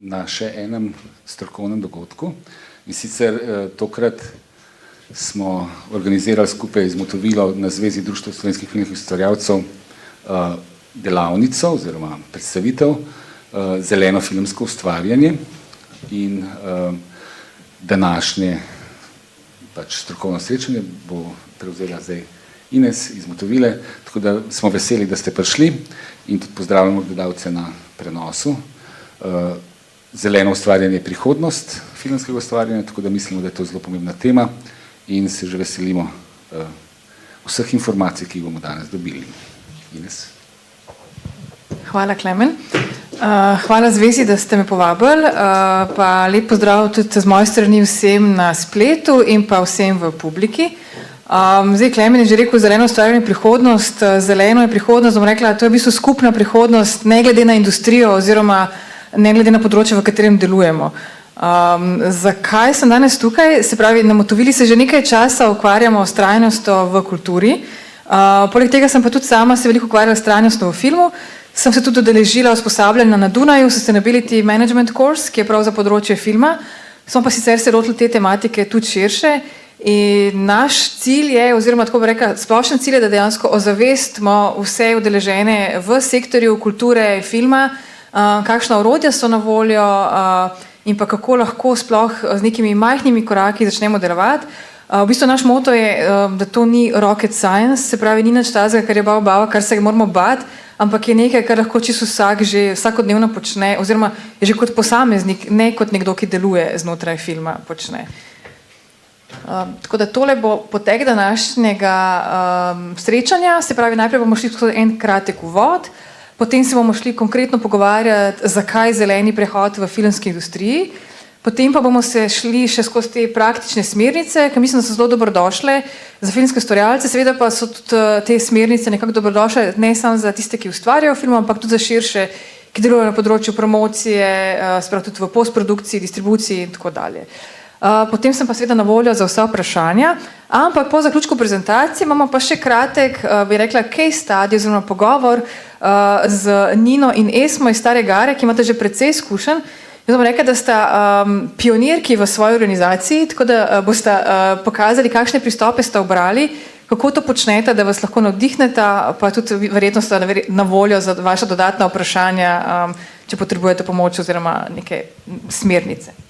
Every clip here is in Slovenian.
na še enem strokovnem dogodku. In sicer tokrat smo organizirali skupaj z Motovilo na Zvezi društva slovenskih filmskih ustvarjalcev delavnico oziroma predstavitev Zeleno filmsko ustvarjanje in današnje strokovno srečanje bo prevzela zdaj Ines iz Motovile, tako da smo veseli, da ste prišli in tudi pozdravljamo gledalce na prenosu. Zeleno ustvarjanje je prihodnost filmskega ustvarjanja, tako da mislimo, da je to zelo pomembna tema in se že veselimo vseh informacij, ki jih bomo danes dobili. Ines. Hvala, Klemen. Hvala Zvezi, da ste me povabili, pa lep pozdrav tudi z moje strani vsem na spletu in pa vsem v publiki. Zdaj, Klemen je že rekel, zeleno ustvarjanje je prihodnost, zeleno je prihodnost, bom rekla, to je v bistvu skupna prihodnost, ne glede na industrijo oziroma ne glede na področje, v katerem delujemo. Zakaj sem danes tukaj? Se pravi, na Motovili se že nekaj časa ukvarjamo s trajnostjo v kulturi, poleg tega sem pa tudi sama se veliko ukvarjala s trajnostjo v filmu, sem se tudi udeležila usposabljanja na Dunaju, Sustainability Management Course, ki je prav za področje filma, smo pa sicer se lotili te tematike tudi širše in naš cilj je, oziroma tako bi rekla, splošen cilj je, da dejansko ozavestimo vse udeležene v sektorju kulture, filma, kakšna orodja so na voljo in pa kako lahko sploh z nekimi majhnimi koraki začnemo delovati. V bistvu naš moto je, da to ni rocket science, se pravi, ni nič tazga, kar je bava, kar se moramo bati, ampak je nekaj, kar lahko čisto vsak že vsakodnevno počne, oziroma je že kot posameznik, ne kot nekdo, ki deluje znotraj filma, počne. Tako da tole bo potek današnjega srečanja, se pravi, najprej bomo šli skozi en kratek uvod, potem se bomo šli konkretno pogovarjati, zakaj zeleni prehod v filmski industriji, potem pa bomo se šli še skozi te praktične smernice, ki mislim, da so zelo dobrodošle za filmske ustvarjalce, seveda pa so tudi te smernice nekako dobrodošle ne samo za tiste, ki ustvarjajo film, ampak tudi za širše, ki delujejo na področju promocije, sprav tudi v postprodukciji, distribuciji in tako dalje. Potem sem pa seveda na voljo za vsa vprašanja, ampak po zaključku prezentacije imamo pa še kratek, bi rekla, case study oziroma pogovor z Nino in Esmo iz Stare Gare, ki imate že precej izkušenj. Jaz bom rekla, da sta pionirki v svoji organizaciji, tako da boste pokazali, kakšne pristope ste obrali, kako to počnete, da vas lahko navdihneta, pa tudi verjetno sta na voljo za vaša dodatna vprašanja, če potrebujete pomoč oziroma neke smernice.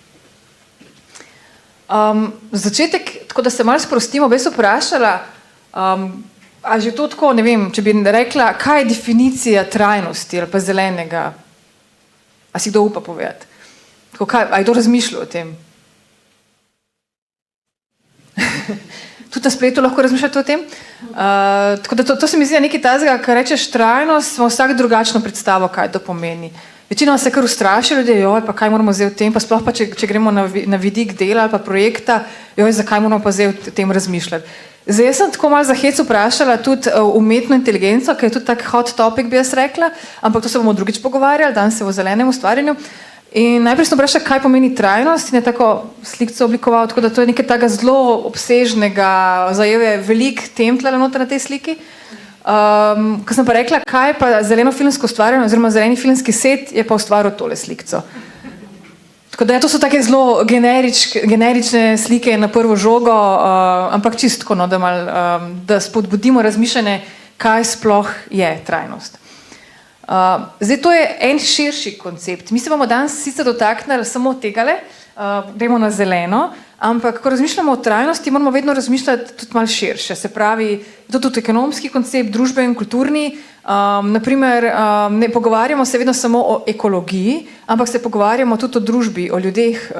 Začetek, tako da se malo sprostimo, bi se vprašala, a že to tako, ne vem, če bi rekla, kaj je definicija trajnosti ali pa zelenega, a si kdo upa povedati? A je to razmišljal o tem? Tudi na spletu lahko razmišljate o tem? Tako da to se mi zdi nekaj tazga, kar rečeš trajnost, smo vsak drugačno predstavo, kaj to pomeni. Večinoma se kar ustraši ljudje, joj, pa kaj moramo zdaj o tem, pa sploh pa, če gremo na vidik dela ali pa projekta, joj, zakaj moramo pa zdaj o tem razmišljati. Zdaj, jaz sem tako malo za hec vprašala tudi umetno inteligenco, ki je tudi tak hot topic, bi jaz rekla, ampak to se bomo drugič pogovarjali, danes se o zelenem ustvarjanju. In najprej sem vprašala, kaj pomeni trajnost in je tako slikco oblikoval, tako da to je nekaj takega zelo obsežnega, zajeve veliko tem tlele noter na tej sliki. Ko sem pa rekla, kaj pa zeleno filmsko ustvarjanje oziroma zeleni filmski set, je pa ustvaril tole slikco. Tako da to so take zelo generične slike na prvo žogo, ampak čistko, no, da spodbudimo razmišljanje, kaj sploh je trajnost. Zdaj, to je en širši koncept. Mi se bomo danes sicer dotaknili samo tegale, gremo na zeleno, ampak ko razmišljamo o trajnosti, moramo vedno razmišljati tudi malo širše. Se pravi, to je tudi ekonomski koncept, družbeni, kulturni. Naprimer, ne pogovarjamo se vedno samo o ekologiji, ampak se pogovarjamo tudi o družbi, o ljudeh,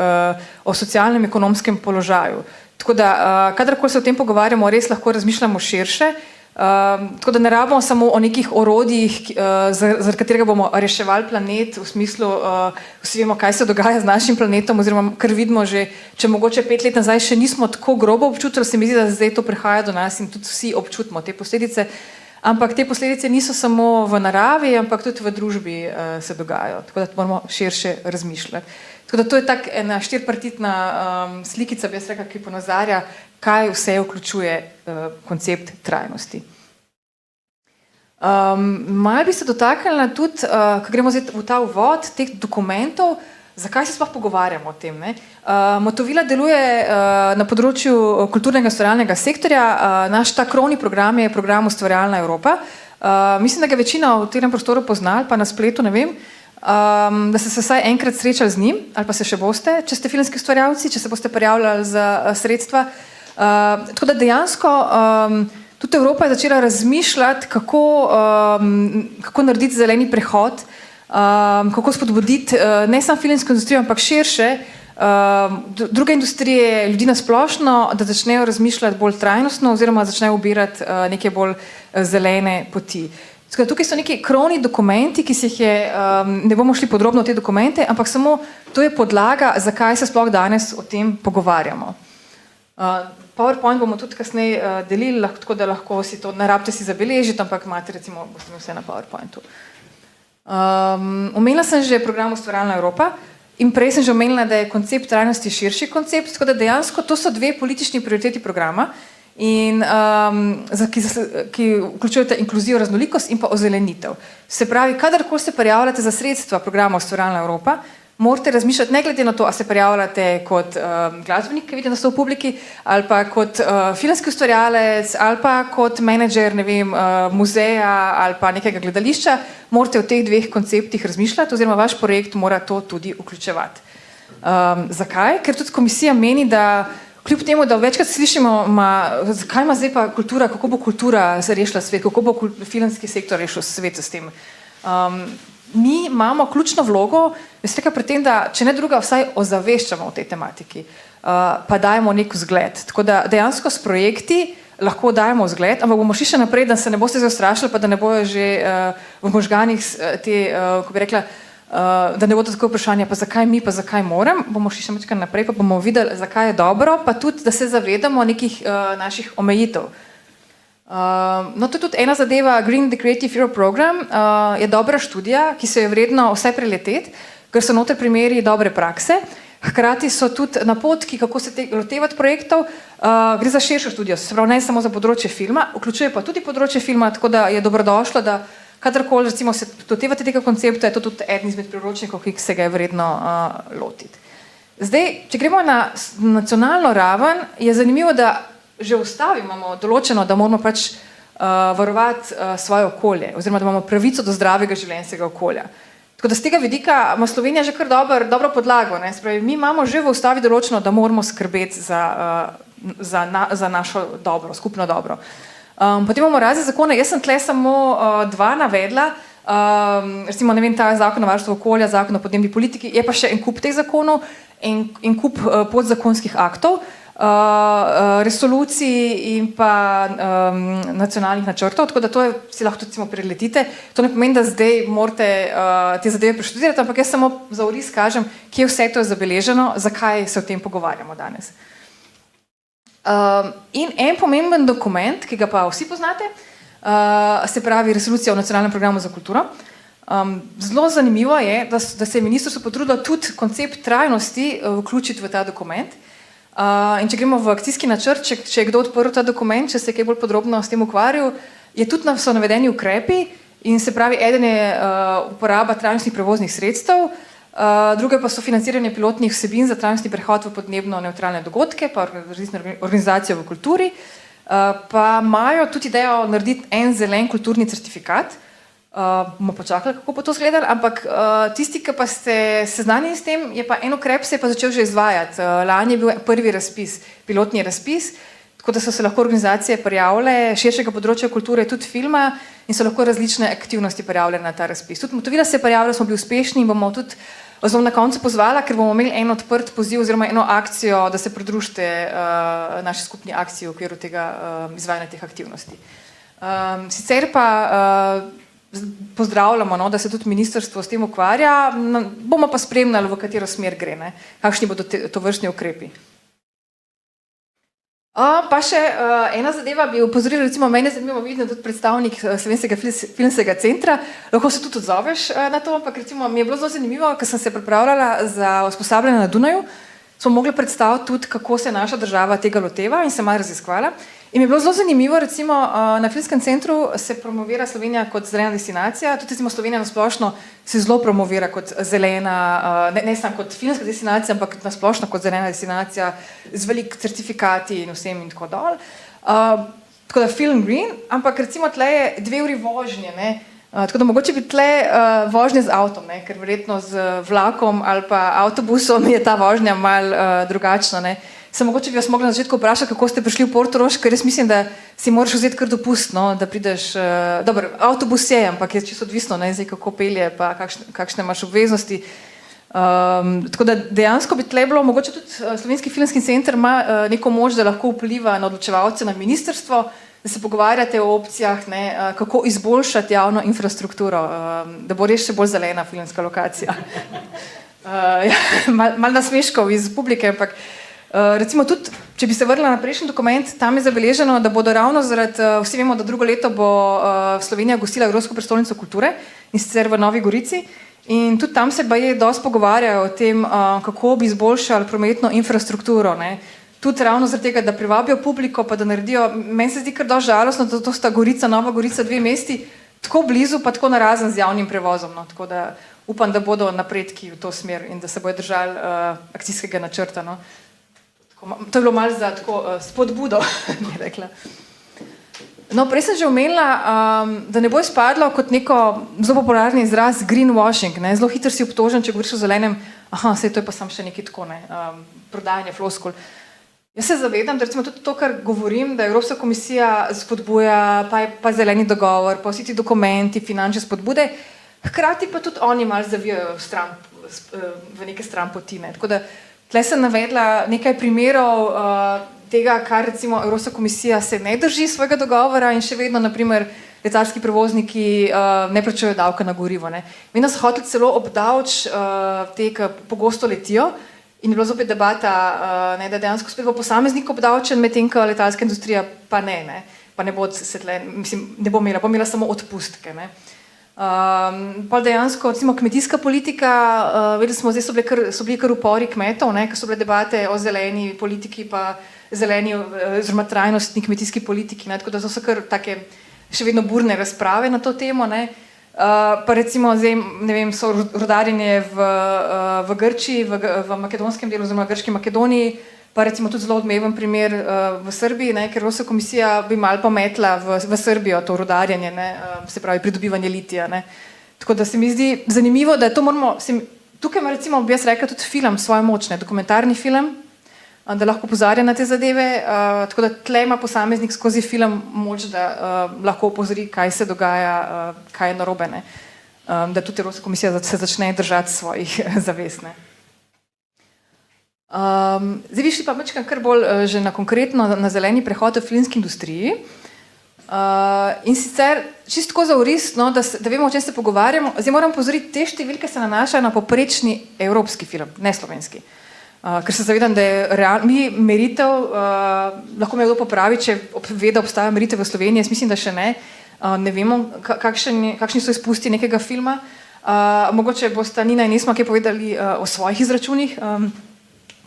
o socialnem, ekonomskem položaju. Tako da, kadarkoli se o tem pogovarjamo, res lahko razmišljamo širše. Tako da ne rabimo samo o nekih orodjih, zaradi katerega bomo reševali planet, v smislu, vsi vemo, kaj se dogaja z našim planetom, oziroma kar vidimo že, če mogoče 5 let nazaj še nismo tako grobo občutili, se mi zdi, da zdaj to prihaja do nas in tudi vsi občutimo te posledice, ampak te posledice niso samo v naravi, ampak tudi v družbi se dogajajo, tako da moramo širše razmišljati. Tako da to je tak ena 4-partitna slikica, bi jaz rekla, ki ponazarja, kaj vse vključuje koncept trajnosti. Malo bi se dotaknila tudi, ko gremo zdaj v ta uvod teh dokumentov, zakaj se sploh pogovarjamo o tem? Motovila deluje na področju kulturnega ustvarjalnega sektorja. Naš ta krovni program je program Ustvarjalna Evropa. Mislim, da ga večina v tem prostoru pozna, pa na spletu, ne vem, da ste se vsaj enkrat srečali z njim, ali pa se še boste, če ste filmski ustvarjalci, če se boste prijavljali za sredstva. Tako da dejansko tudi Evropa je začela razmišljati, kako narediti zeleni prehod, kako spodbuditi ne samo filmsko industrijo, ampak širše druge industrije, ljudi na splošno, da začnejo razmišljati bolj trajnostno oziroma začnejo ubirati neke bolj zelene poti. Tukaj so neki krovni dokumenti, ki si jih je, ne bomo šli podrobno v te dokumente, ampak samo to je podlaga, zakaj se sploh danes o tem pogovarjamo. PowerPoint bomo tudi kasneje delili, tako da lahko si to, ne rabite si zabeležiti, ampak imate recimo, boste imeli vse na PowerPointu. Omenila sem že program Ustvarjalna Evropa in prej sem že omenila, da je koncept trajnosti širši koncept, tako da dejansko to so dve politični prioriteti programa, in, ki vključujete inkluzijo, raznolikost in pa ozelenitev. Se pravi, kadarkoli se prijavljate za sredstva programa Ustvarjalna Evropa, morate razmišljati ne glede na to, a se prijavljate kot glasbenik, ki vidim, da so v publiki, ali pa kot filmski ustvarjalec, ali pa kot menedžer, ne vem, muzeja ali pa nekega gledališča, morate o teh dveh konceptih razmišljati, oziroma vaš projekt mora to tudi vključevati. Zakaj? Ker tudi komisija meni, da kljub temu, da večkrat slišimo, zakaj ima zdaj pa kultura, kako bo kultura rešila svet, kako bo filmski sektor rešil svet s tem. Mi imamo ključno vlogo, pri tem, da če ne druga, vsaj ozaveščamo o tej tematiki, pa dajemo nek vzgled. Tako da dejansko s projekti lahko dajemo vzgled, ampak bomo šli še naprej, da se ne boste zastrašili, pa da ne bojo že v možganih te, ko bi rekla, da ne bodo tako vprašanja, pa zakaj mi, pa zakaj moram, bomo šli še nekaj naprej, pa bomo videli, zakaj je dobro, pa tudi, da se zavedamo nekih naših omejitev. No, to je tudi ena zadeva, Green the Creative Europe program je dobra študija, ki se je vredno vse preleteti, ker so noter primeri dobre prakse, hkrati so tudi napotki, kako se lotevati projektov, gre za širšo študijo, se pravi ne samo za področje filma, vključuje pa tudi področje filma, tako da je dobrodošlo, da kadarkoli recimo se lotevate tega koncepta, je to tudi eden izmed priročnikov, ki se ga je vredno lotiti. Zdaj, če gremo na nacionalno raven, je zanimivo, da že v ustavi imamo določeno, da moramo pač varovati svoje okolje, oziroma da imamo pravico do zdravega življenjskega okolja. Tako da z tega vidika ima Slovenija že kar dobro podlago. Spravi, mi imamo že v ustavi določeno, da moramo skrbeti za našo dobro, skupno dobro. Potem imamo razne zakone, jaz sem tle samo dva navedla, recimo ne vem, ta zakon o varstvu okolja, zakon o podnebni politiki, je pa še en kup teh zakonov in kup podzakonskih aktov, resolucij in pa nacionalnih načrtov, tako da to si lahko tudi preletite. To ne pomeni, da zdaj morate te zadeve preštudirati, ampak jaz samo za oris kažem, kje vse to je zabeleženo, zakaj se o tem pogovarjamo danes. In en pomemben dokument, ki ga pa vsi poznate, se pravi resolucija o nacionalnem programu za kulturo. Zelo zanimivo je, da se je ministrstvo potrudilo tudi koncept trajnosti vključiti v ta dokument. In če gremo v akcijski načrt, če je kdo odprl ta dokument, če se je kaj bolj podrobno s tem ukvarjal, so navedeni ukrepi in se pravi, eden je uporaba trajnostnih prevoznih sredstev, druga pa so financiranje pilotnih vsebin za trajnostni prehod v podnebno nevtralne dogodke, pa organizacijo v kulturi, pa imajo tudi idejo narediti en zelen kulturni certifikat. Bomo počakali, kako bo to izgledalo, ampak tisti, ki pa ste seznanjeni s tem, je pa en ukrep se je pa začel že izvajati. Lani je bil prvi razpis, pilotni razpis, tako da so se lahko organizacije prijavile širšega področja kulture, tudi filma, in so lahko različne aktivnosti prijavljene na ta razpis. Tudi Motovila se je prijavila, smo bili uspešni in bomo tudi na koncu pozvala, ker bomo imeli en odprt poziv oziroma eno akcijo, da se pridružite naši skupni akciji v okviru tega izvajanja teh aktivnosti. Sicer pa pozdravljamo, da se tudi ministrstvo s tem ukvarja, bomo pa spremljali, v katero smer gre, kakšni bodo tovrstni ukrepi. Pa še ena zadeva bi opozorila, recimo mene zanimivo videti tudi predstavnik Slovenskega filmskega centra, lahko se tudi odzoveš na to, ampak recimo mi je bilo zelo zanimivo, ker sem se pripravljala za usposabljanje na Dunaju, smo mogli predstaviti tudi, kako se naša država tega loteva in se malo raziskvala. In mi je bilo zelo zanimivo, recimo na Filmskem centru se promovira Slovenija kot zelena destinacija, tudi recimo Slovenija nasplošno se zelo promovira kot zelena, ne samo kot filmska destinacija, ampak nasplošno kot zelena destinacija z velik certifikati in vsem in tako dol. Tako da film green, ampak recimo tle je 2 uri vožnje, ne? Tako da mogoče bi tle vožnje z avtom, ne? Ker verjetno z vlakom ali pa avtobusom je ta vožnja malo drugačna, ne? Se mogoče bi vas mogla na začetku vprašati, kako ste prišli v Portorož, ker jaz mislim, da si moraš vzeti kar dopust, no, da prideš, dobro, avtobus je, ampak je čisto odvisno, ne, zdaj kako pelje, pa kakšne imaš obveznosti. Tako da dejansko bi tle bilo, mogoče tudi Slovenski filmski center ima neko moč, da lahko vpliva na odločevalce na ministrstvo, da se pogovarjate o opcijah, ne, kako izboljšati javno infrastrukturo, da bo res še bolj zelena filmska lokacija. Mal nasmeškov iz publike, ampak recimo tudi, če bi se vrnila na prejšnji dokument, tam je zabeleženo, da bodo ravno zaradi, vsi vemo, da drugo leto bo Slovenija gostila Evropsko prestolnico kulture in sicer v Novi Gorici in tudi tam se baje dosti pogovarjajo o tem, kako bi izboljšali prometno infrastrukturo, ne. Tudi ravno zaradi tega, da privabijo publiko, pa da naredijo, meni se zdi kar dosti žalostno, da to sta Gorica, Nova Gorica, 2 mesti, tako blizu, pa tako narazen z javnim prevozom, no. Tako da upam, da bodo napredki v to smer in da se bojo držali akcijskega načrta, no. To je bilo malo za tako spodbudo, bi rekla. No, prej sem že omenila, da ne bo izpadlo kot neko zelo popularni izraz greenwashing, ne, zelo hitro si obtožen, če govoriš o zelenem, saj to je pa samo še nekaj tako, ne, prodajanje floskul. Jaz se zavedam, da recimo tudi to, kar govorim, da Evropska komisija spodbuja, pa zeleni dogovor, pa vsi ti dokumenti, finančne spodbude, hkrati pa tudi oni malo zavijajo v neke stranpotine. Tako da tle sem navedla nekaj primerov tega, kar recimo Evropska komisija se ne drži svojega dogovora in še vedno, naprimer, letalski prevozniki ne plačujejo davka na gorivo, ne. Vedno so hoteli celo obdavč te, ki pogosto letijo in je bila zopet debata, ne, da dejansko spet bo posameznik obdavčen, medtem ko letalska industrija pa ne, pa ne bo se tle, mislim, ne bo imela samo odpustke, ne. Pa dejansko, recimo kmetijska politika, vedeli smo, zdaj so bili kar upori kmetov, ne, ko so bile debate o zeleni politiki, pa zeleni oziroma trajnostni kmetijski politiki, ne, tako da so kar take še vedno burne razprave na to temo, ne. Pa recimo zdaj, ne vem, so rudarjenje v Grčiji, v makedonskem delu, oziroma grški Makedoniji, pa recimo tudi zelo odmeven primer v Srbiji, ne, ker Evropska komisija bi malo pometla v Srbijo to rudarjenje, ne, se pravi pridobivanje litija, ne. Tako da se mi zdi zanimivo, da to moramo, tukaj ima recimo, bi jaz rekla, tudi film svoje moč, ne, dokumentarni film, da lahko opozarja na te zadeve, tako da tle ima posameznik skozi film moč, da lahko opozori, kaj se dogaja, kaj je narobe, ne. Da tudi Evropska komisija se začne držati svojih zavez, ne. Zdaj bi šli pa mečkam kar bolj že na konkretno na zeleni prehod v filmski industriji. In sicer čisto tako za oris, no, da vemo, o čem se pogovarjamo. Zdaj moram pozoriti, te številke se nanašajo na poprečni evropski film, ne slovenski. Ker se zavedam, da je meritev, lahko me kdo popravi, če ve, da obstaja meritev v Sloveniji, jaz mislim, da še ne. Ne vemo, kakšni so izpusti nekega filma. Mogoče bosta Nina in Esma kaj povedali o svojih izračunih,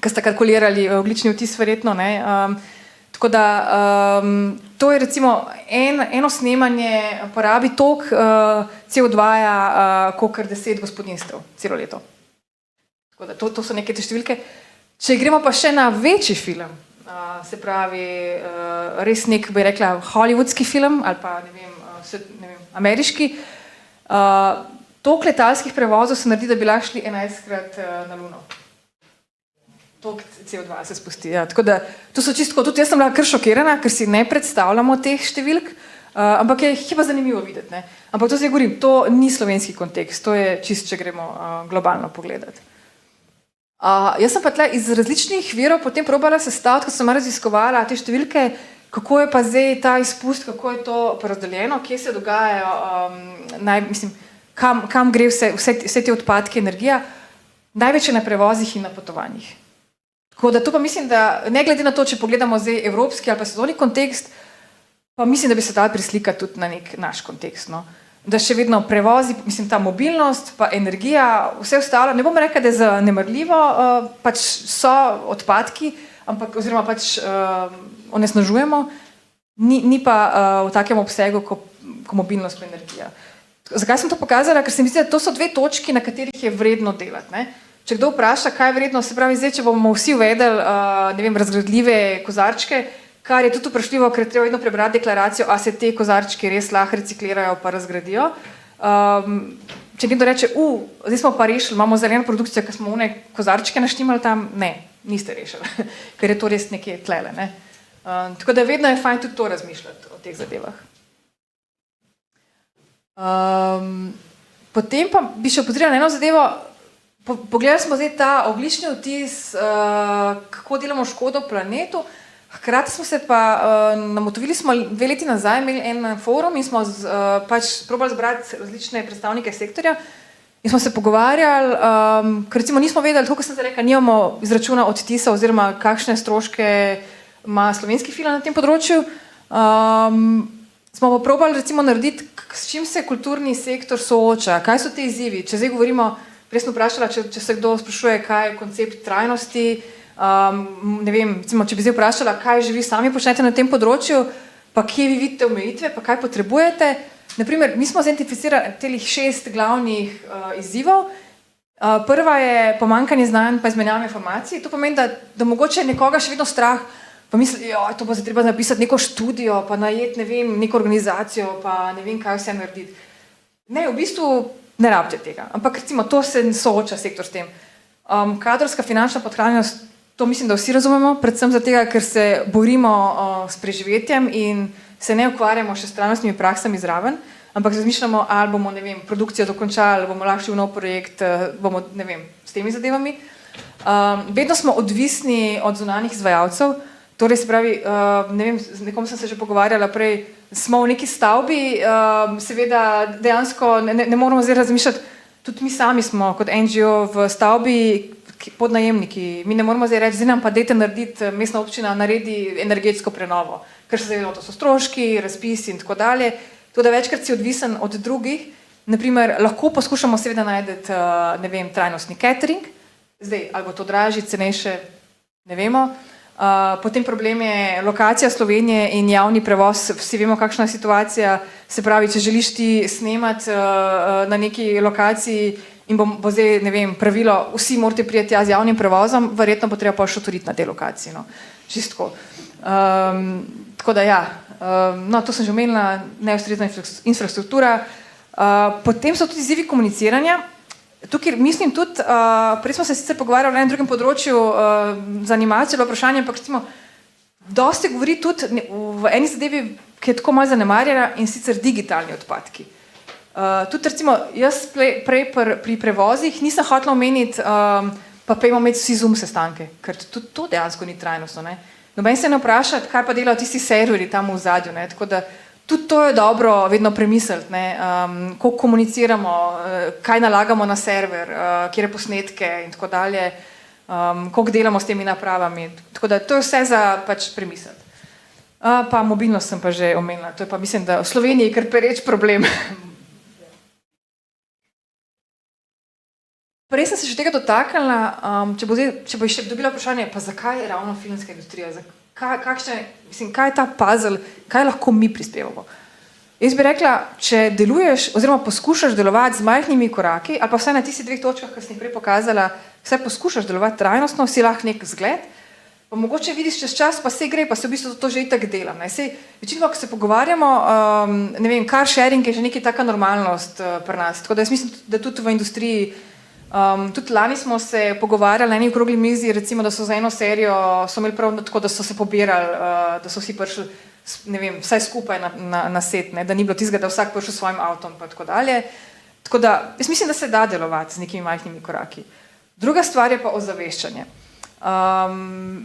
ki sta kalkulirali ogljični vtis verjetno, ne. Tako da to je recimo eno snemanje porabi toliko CO2-ja, kakor 10 gospodinjstev celo leto. Tako da to so neke te številke. Če gremo pa še na večji film, se pravi res nek, bi rekla, hollywoodski film ali pa ne vem, ameriški, toliko letalskih prevozov se naredi, da bi lahko šli 11-krat na Luno. Toliko CO2 se spusti. Ja. Tako da, to so čisto, tudi jaz sem bila kar šokirana, ker si ne predstavljamo teh številk, ampak je pa zanimivo videti, ne. Ampak to zdaj govorim, to ni slovenski kontekst, to je čisto, če gremo globalno pogledati. Jaz sem pa tle iz različnih virov potem probala sestaviti, ko sem raziskovala te številke, kako je pa zdaj ta izpust, kako je to porazdeljeno, kje se dogajajo, kam gre vse te odpadke, energija, največ je na prevozih in na potovanjih. Tako da to pa mislim, da ne glede na to, če pogledamo zdaj evropski ali pa svetovni kontekst, pa mislim, da bi se dal prislikati tudi na nek naš kontekst, no. Da še vedno prevozi, mislim, ta mobilnost, pa energija, vse ostalo, ne bom rekla, da je zanemarljivo, pač so odpadki, ampak oziroma pač onesnažujemo, ni pa v takem obsegu, ko mobilnost pa energija. Zakaj sem to pokazala? Ker se mi zdi, da to so dve točki, na katerih je vredno delati. Ne? Če kdo vpraša, kaj je vredno, se pravi, zdaj, če bomo vsi uvedeli, ne vem, razgradljive kozarčke, kar je tudi vprašljivo, ker treba vedno prebrati deklaracijo, a se te kozarčki res lahko reciklirajo pa razgradijo. Če nekdo reče, zdaj smo pa rešili, imamo zeleno produkcijo, ker smo one kozarčke naštimali tam, ne, niste rešili, ker je to res nekje tlele. Ne? Tako da vedno je fajn tudi to razmišljati o teh zadevah. Potem pa bi še opozorila na eno zadevo, pogledali smo zdaj ta ogljični odtis, kako delamo škodo planetu. Hkrati smo se pa namotovili, smo 2 leti nazaj imeli en forum in smo pač probali zbrati različne predstavnike sektorja in smo se pogovarjali, ker recimo nismo vedeli, tako kot sem se rekla, nimamo izračuna odtisa oziroma kakšne stroške ima slovenski film na tem področju. Smo pa probali recimo narediti, s čim se kulturni sektor sooča, kaj so te izzivi. Če zdaj govorimo, prej sem vprašala, če se kdo sprašuje, kaj je koncept trajnosti, ne vem, recimo, če bi zdaj vprašala, kaj že vi sami počnete na tem področju, pa kje vi vidite omejitve, pa kaj potrebujete. Naprimer, mi smo identificirali telih 6 glavnih izzivov. Prva je pomanjkanje znanj pa izmenjava informacij. To pomeni, da mogoče nekoga še vedno strah, pa misli, to bo zdaj treba napisati neko študijo, pa najeti, ne vem, neko organizacijo, pa ne vem, kaj vse narediti. Ne, v bistvu ne rabite tega, ampak recimo to se sooča sektor s tem. Kadrovska finančna podhranjenost, to mislim, da vsi razumemo, predvsem zato, ker se borimo s preživetjem in se ne ukvarjamo še s trajnostnimi praksami zraven, ampak razmišljamo, ali bomo, ne vem, produkcijo dokončali, ali bomo lahko šli v nov projekt, bomo, ne vem, s temi zadevami. Vedno smo odvisni od zunanjih izvajalcev, torej se pravi, ne vem, z nekom sem se že pogovarjala prej, smo v neki stavbi, seveda dejansko ne moramo zdaj razmišljati, tudi mi sami smo kot NGO v stavbi podnajemniki, mi ne moramo zdaj reči, zdaj nam pa dajte narediti, mestna občina naredi energetsko prenovo, ker se zavedamo, to so stroški, razpisi in tako dalje, to da večkrat si odvisen od drugih, naprimer, lahko poskušamo seveda najti, ne vem, trajnostni catering, zdaj, ali bo to dražji, cenejše, ne vemo, potem problem je lokacija Slovenije in javni prevoz, vsi vemo, kakšna je situacija, se pravi, če želiš ti snemati na neki lokaciji in bo zdaj, ne vem, pravilo, vsi morate prijeti z javnim prevozom, verjetno bo treba pa šotoriti na tej lokaciji, no, čistko. Tako da ja, no, to sem že omenila, neustrezna infrastruktura, potem so tudi izzivi komuniciranja. Tukaj mislim tudi, prej smo se sicer pogovarjali na enem drugem področju za animacijo, vprašanje, ampak recimo, dosti govori tudi v eni zadevi, ki je tako malo zanemarjena, in sicer digitalni odpadki. Tudi recimo, jaz prej pri prevozih nisem hotela omeniti, pa pejmo imeti vsi Zoom sestanke, ker tudi to dejansko ni trajnostno. Ne? Noben se ne vpraša, kaj pa delajo tisti serverji tam v zadju, ne? Tako da tudi to je dobro vedno premisliti, koliko komuniciramo, kaj nalagamo na server, kjer je posnetke in tako dalje, koliko delamo s temi napravami. Tako da to je vse za pač premisliti. Pa mobilnost sem pa že omenila, to je pa mislim, da v Sloveniji kar pereč problem. Prej sem se še tega dotaknila, če bo še dobila vprašanje, pa zakaj ravno filmska industrija, kaj je ta puzzle, kaj lahko mi prispevamo. Jaz bi rekla, če deluješ oziroma poskušaš delovati z majhnimi koraki, ali pa vsaj na tistih 2 točkah, ki sem jih prej pokazala, vsaj poskušaš delovati trajnostno, si lahko nek zgled, pa mogoče vidiš čez čas, pa se gre, pa se v bistvu to že itak delam. Večinoma, ko se pogovarjamo, ne vem, car sharing je že nekaj taka normalnost pri nas, tako da jaz mislim, da tudi v industriji. Tudi lani smo se pogovarjali na eni okrogli mizi, recimo, da so za eno serijo so imeli prav tako, da so se pobirali, da so vsi prišli, ne vem, vsaj skupaj na set, ne, da ni bilo tistega, da vsak prišel s svojim avtom pa tako dalje. Tako da, jaz mislim, da se da delovati z nekimi majhnimi koraki. Druga stvar je pa ozaveščanje.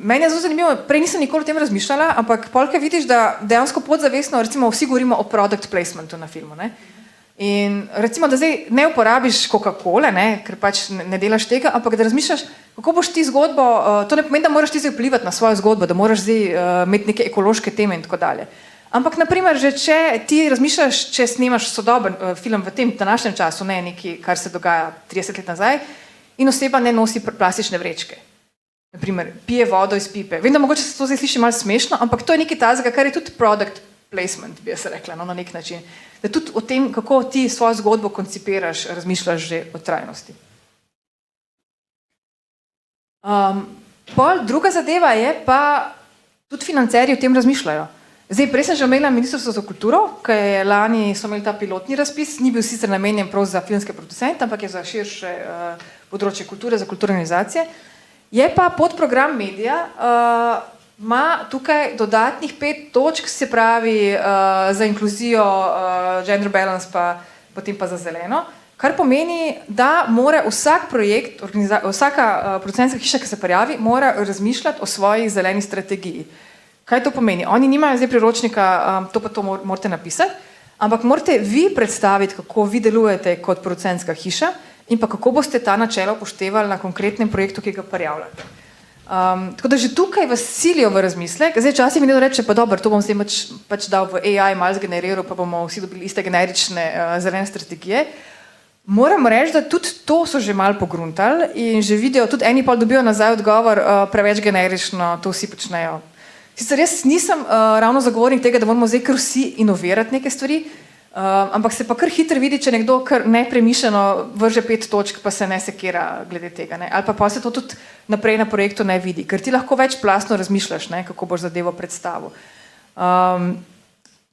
Meni je zelo zanimivo, prej nisem nikoli o tem razmišljala, ampak polke vidiš, da dejansko podzavestno, recimo, vsi govorimo o product placementu na filmu, ne. In recimo, da zdaj ne uporabiš Coca-Cole, ker pač ne delaš tega, ampak da razmišljaš, kako boš ti zgodbo, to ne pomeni, da moraš ti zdaj vplivati na svojo zgodbo, da moraš zdaj imeti neke ekološke teme in tako dalje. Ampak naprimer, že če ti razmišljaš, če snemaš sodoben film v tem današnjem času, ne nekaj, kar se dogaja 30 let nazaj, in oseba ne nosi plastične vrečke. naprimer, pije vodo iz pipe. Vem, da mogoče se to zdaj sliši malo smešno, ampak to je nekaj tazga, kar je tudi product placement, bi jaz rekla, no, na nek način. Da tudi o tem, kako ti svojo zgodbo koncipiraš, razmišljaš že o trajnosti. Druga zadeva je pa, tudi financerji o tem razmišljajo. Zdaj, prej sem že omenila Ministrstvo za kulturo, ki je lani so imeli ta pilotni razpis, ni bil sicer namenjen prav za filmske producente, ampak je za širše področje kulture, za kulturne organizacije. Je pa podprogram medija, ima tukaj dodatnih 5 točk, se pravi za inkluzijo, gender balance, pa potem pa za zeleno, kar pomeni, da mora vsak projekt, vsaka producentska hiša, ki se prijavi, mora razmišljati o svoji zeleni strategiji. Kaj to pomeni? Oni nimajo zdaj priročnika, to morate napisati, ampak morate vi predstaviti, kako vi delujete kot producentska hiša in pa kako boste ta načela upoštevali na konkretnem projektu, ki ga prijavljate. Tako da že tukaj vas silijo v razmislek. Zdaj včasih mi nekdo reče, pa dobro, to bom zdaj pač dal v AI, malo zgeneriral, pa bomo vsi dobili iste generične zelene strategije. Moram reči, da tudi to so že malo pogruntali in že vidijo, tudi eni pa dobijo nazaj odgovor, preveč generično, to vsi počnejo. Sicer jaz nisem ravno zagovornik tega, da moramo zdaj kar vsi inovirati neke stvari, ampak se pa kar hitro vidi, če nekdo kar nepremišljeno vrže 5 točk, pa se ne sekira glede tega. Ne? Ali pa se to tudi naprej na projektu ne vidi, ker ti lahko večplastno razmišljaš, ne? Kako boš zadevo predstavil.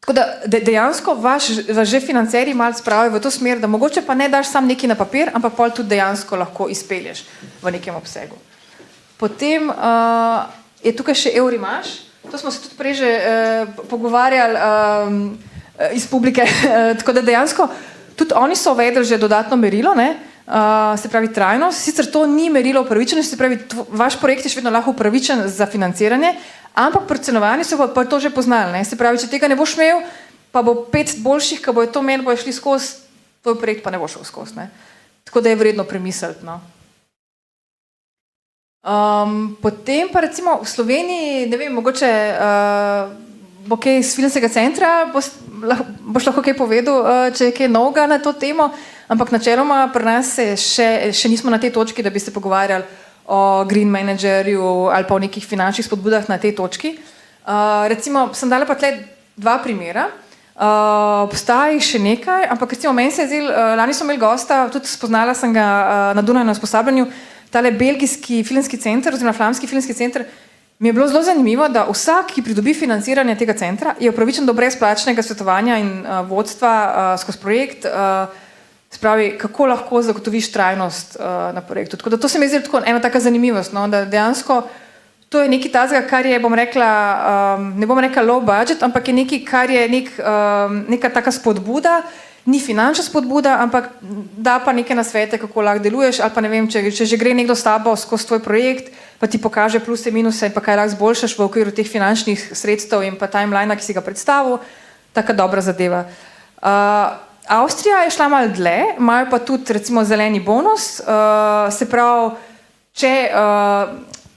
Tako da dejansko vas že financerji malo spravijo v to smer, da mogoče pa ne daš sam nekaj na papir, ampak pol tudi dejansko lahko izpelješ v nekem obsegu. Potem je tukaj še Eurimaž. To smo se tudi prej že pogovarjali iz publike, tako da dejansko tudi oni so uvedli že dodatno merilo, ne? Se pravi trajnost, sicer to ni merilo upravičenosti, se pravi vaš projekt je še vedno lahko upravičen za financiranje, ampak pri cenovanju so pa to že poznali, ne? Se pravi, če tega ne boš imel, pa bo 5 boljših, ki bojo to imeli, bojo šli skozi, tvoj projekt pa ne bo šel skozi, ne? Tako da je vredno premisliti, no. Potem pa recimo v Sloveniji, ne vem, mogoče bo kaj iz filmskega centra, boš lahko kaj povedal, če je kaj novega na to temo, ampak načeloma pri nas še nismo na tej točki, da bi se pogovarjali o green managerju ali pa o nekih finančnih spodbudah na tej točki. Recimo, sem dala pa tle 2 primera, obstaja jih še nekaj, ampak recimo meni se je zdaj, lani smo imeli gosta, tudi spoznala sem ga na Dunaju na usposabljanju, tale belgijski filmski center oziroma flamski filmski center, mi je bilo zelo zanimivo, da vsak, ki pridobi financiranje tega centra, je upravičen do brezplačnega svetovanja in vodstva skozi projekt, spravi, kako lahko zagotoviš trajnost na projektu. Tako da to se mi zdi tako ena taka zanimivost, no, da dejansko to je nekaj tazga, kar je, bom rekla, ne bom rekla low budget, ampak je nekaj, kar je neka taka spodbuda, ni finančna spodbuda, ampak da pa neke nasvete, kako lahko deluješ, ali pa ne vem, če že gre nekdo s tabo skozi tvoj projekt, pa ti pokaže pluse, minuse in pa kaj lahko zboljšaš v okviru teh finančnih sredstev in pa timelina, ki si ga predstavil, taka dobra zadeva. Avstrija je šla malo dlje, imajo pa tudi recimo zeleni bonus, se pravi, če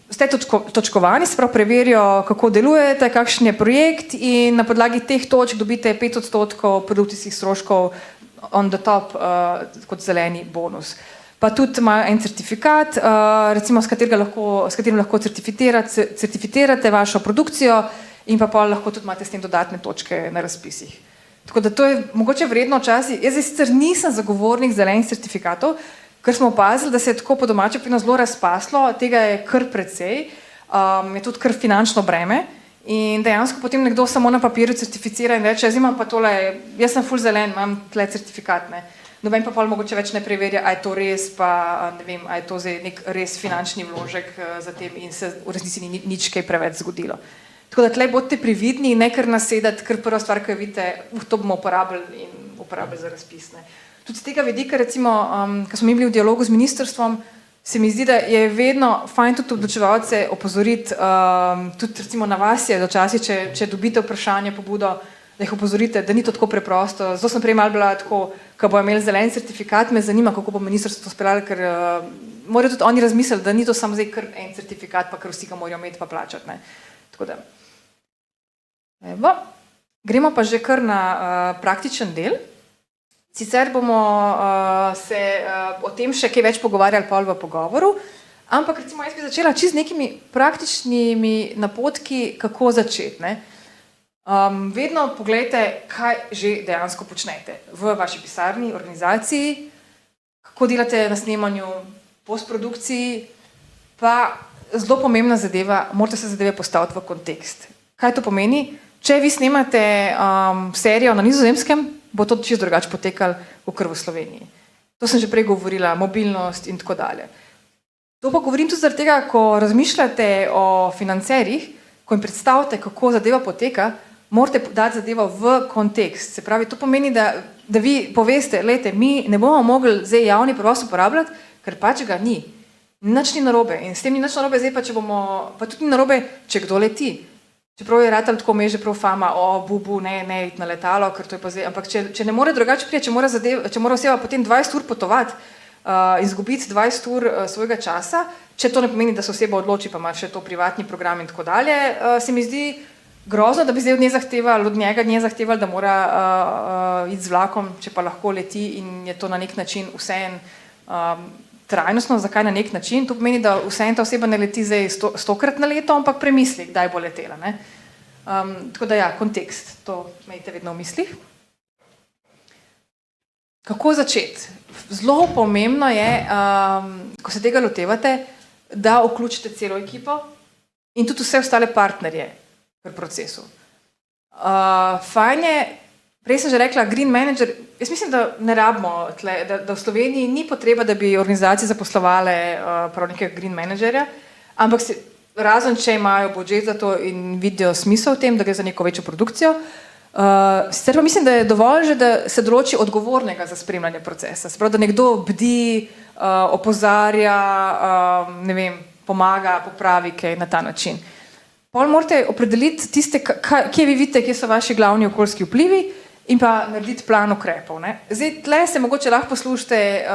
ste točkovani, se pravi preverijo, kako delujete, kakšen je projekt in na podlagi teh točk dobite 5% produkcijskih stroškov on the top kot zeleni bonus. Pa tudi imajo en certifikat, recimo s katerim lahko certificirate vašo produkcijo in pa lahko tudi imate s tem dodatne točke na razpisih. Tako da to je mogoče vredno včasih. Jaz sicer nisem zagovornik zelenih certifikatov, ker smo opazili, da se je tako po domače zelo razpaslo, tega je kar precej, je tudi kar finančno breme in dejansko potem nekdo samo na papirju certificira in reče, jaz imam pa tole, jaz sem ful zelen, imam tle certifikat, ne. Noben pa mogoče več ne preverja, a je to res, pa ne vem, a je to zdaj nek res finančni vložek za tem in se v resnici ni nič kaj preveč zgodilo. Tako da tlej bodite previdni in ne kar nasedati, ker prva stvar, ko jo vidite, to bomo uporabili in uporabili za razpis, ne. Tudi z tega vidika, recimo, ko smo mi bili v dialogu z ministrstvom, se mi zdi, da je vedno fajn tudi odločevalce opozoriti, tudi recimo na vas je včasih, če dobite vprašanje, pobudo, da jih opozorite, da ni to tako preprosto. Zato sem prej malo bila tako, ko bojo imeli zeleni certifikat, me zanima, kako bo ministrstvo speljalo, ker morajo tudi oni razmisliti, da ni to samo zdaj kar en certifikat, pa kar vsi ga morajo imeti pa plačati, ne. Tako da. Evo. Gremo pa že kar na praktičen del. Sicer bomo se o tem še kaj več pogovarjali pol v pogovoru. Ampak recimo jaz bi začela čist z nekimi praktičnimi napotki, kako začeti. Ne? Vedno pogledajte, kaj že dejansko počnete v vaši pisarni, organizaciji, kako delate na snemanju, postprodukciji, pa zelo pomembna zadeva, morate se zadeve postaviti v kontekst. Kaj to pomeni? Če vi snemate serijo na Nizozemskem, bo to čisto drugače potekalo kot v Sloveniji. To sem že prej govorila, mobilnost in tako dalje. To pa govorim tudi zaradi tega, ko razmišljate o financerjih, ko jim predstavite, kako zadeva poteka, morate dati zadevo v kontekst. Se pravi, to pomeni, da vi poveste, lejte, mi ne bomo mogli zdaj javni prevoz uporabljati, ker pač ga ni. Nič ni narobe. In s tem ni nič narobe, zdaj pa če bomo, pa tudi ni narobe, če kdo leti. Čeprav je ratal tako meže prav fama, bubu, ne iti na letalo, ker to je pa zdaj. Ampak če ne more drugače priti, če mora oseba potem 20 ur potovati, izgubiti 20 ur svojega časa, če to ne pomeni, da se oseba odloči, pa ima še to privatni program in tako dalje, se mi zdi grozno, da bi zdaj od njega zahtevali, da mora iti z vlakom, če pa lahko leti in je to na nek način vseeno trajnostno, zakaj na nek način. To pomeni, da vseeno ta oseba ne leti zdaj 100-krat na leto, ampak premisli, kdaj bo letela. Ne? Tako da ja, kontekst, to imejte vedno v mislih. Kako začeti? Zelo pomembno je, ko se tega lotevate, da vključite celo ekipo in tudi vse ostale partnerje v procesu. Fajn je, prej sem že rekla, green manager, jaz mislim, da ne rabimo tle, da v Sloveniji ni potreba, da bi organizacije zaposlovale prav nekega green managerja, ampak razen, če imajo budžet za to in vidijo smisel v tem, da gre za neko večjo produkcijo. Sicer pa mislim, da je dovolj že, da se določi odgovornega za spremljanje procesa. Se pravi, da nekdo bdi, opozarja, ne vem, pomaga, popravi kaj na ta način. Pol morate opredeliti tiste, kje vi vidite, kje so vaši glavni okoljski vplivi in pa narediti plan ukrepov. Ne? Zdaj, tle se mogoče lahko poslušate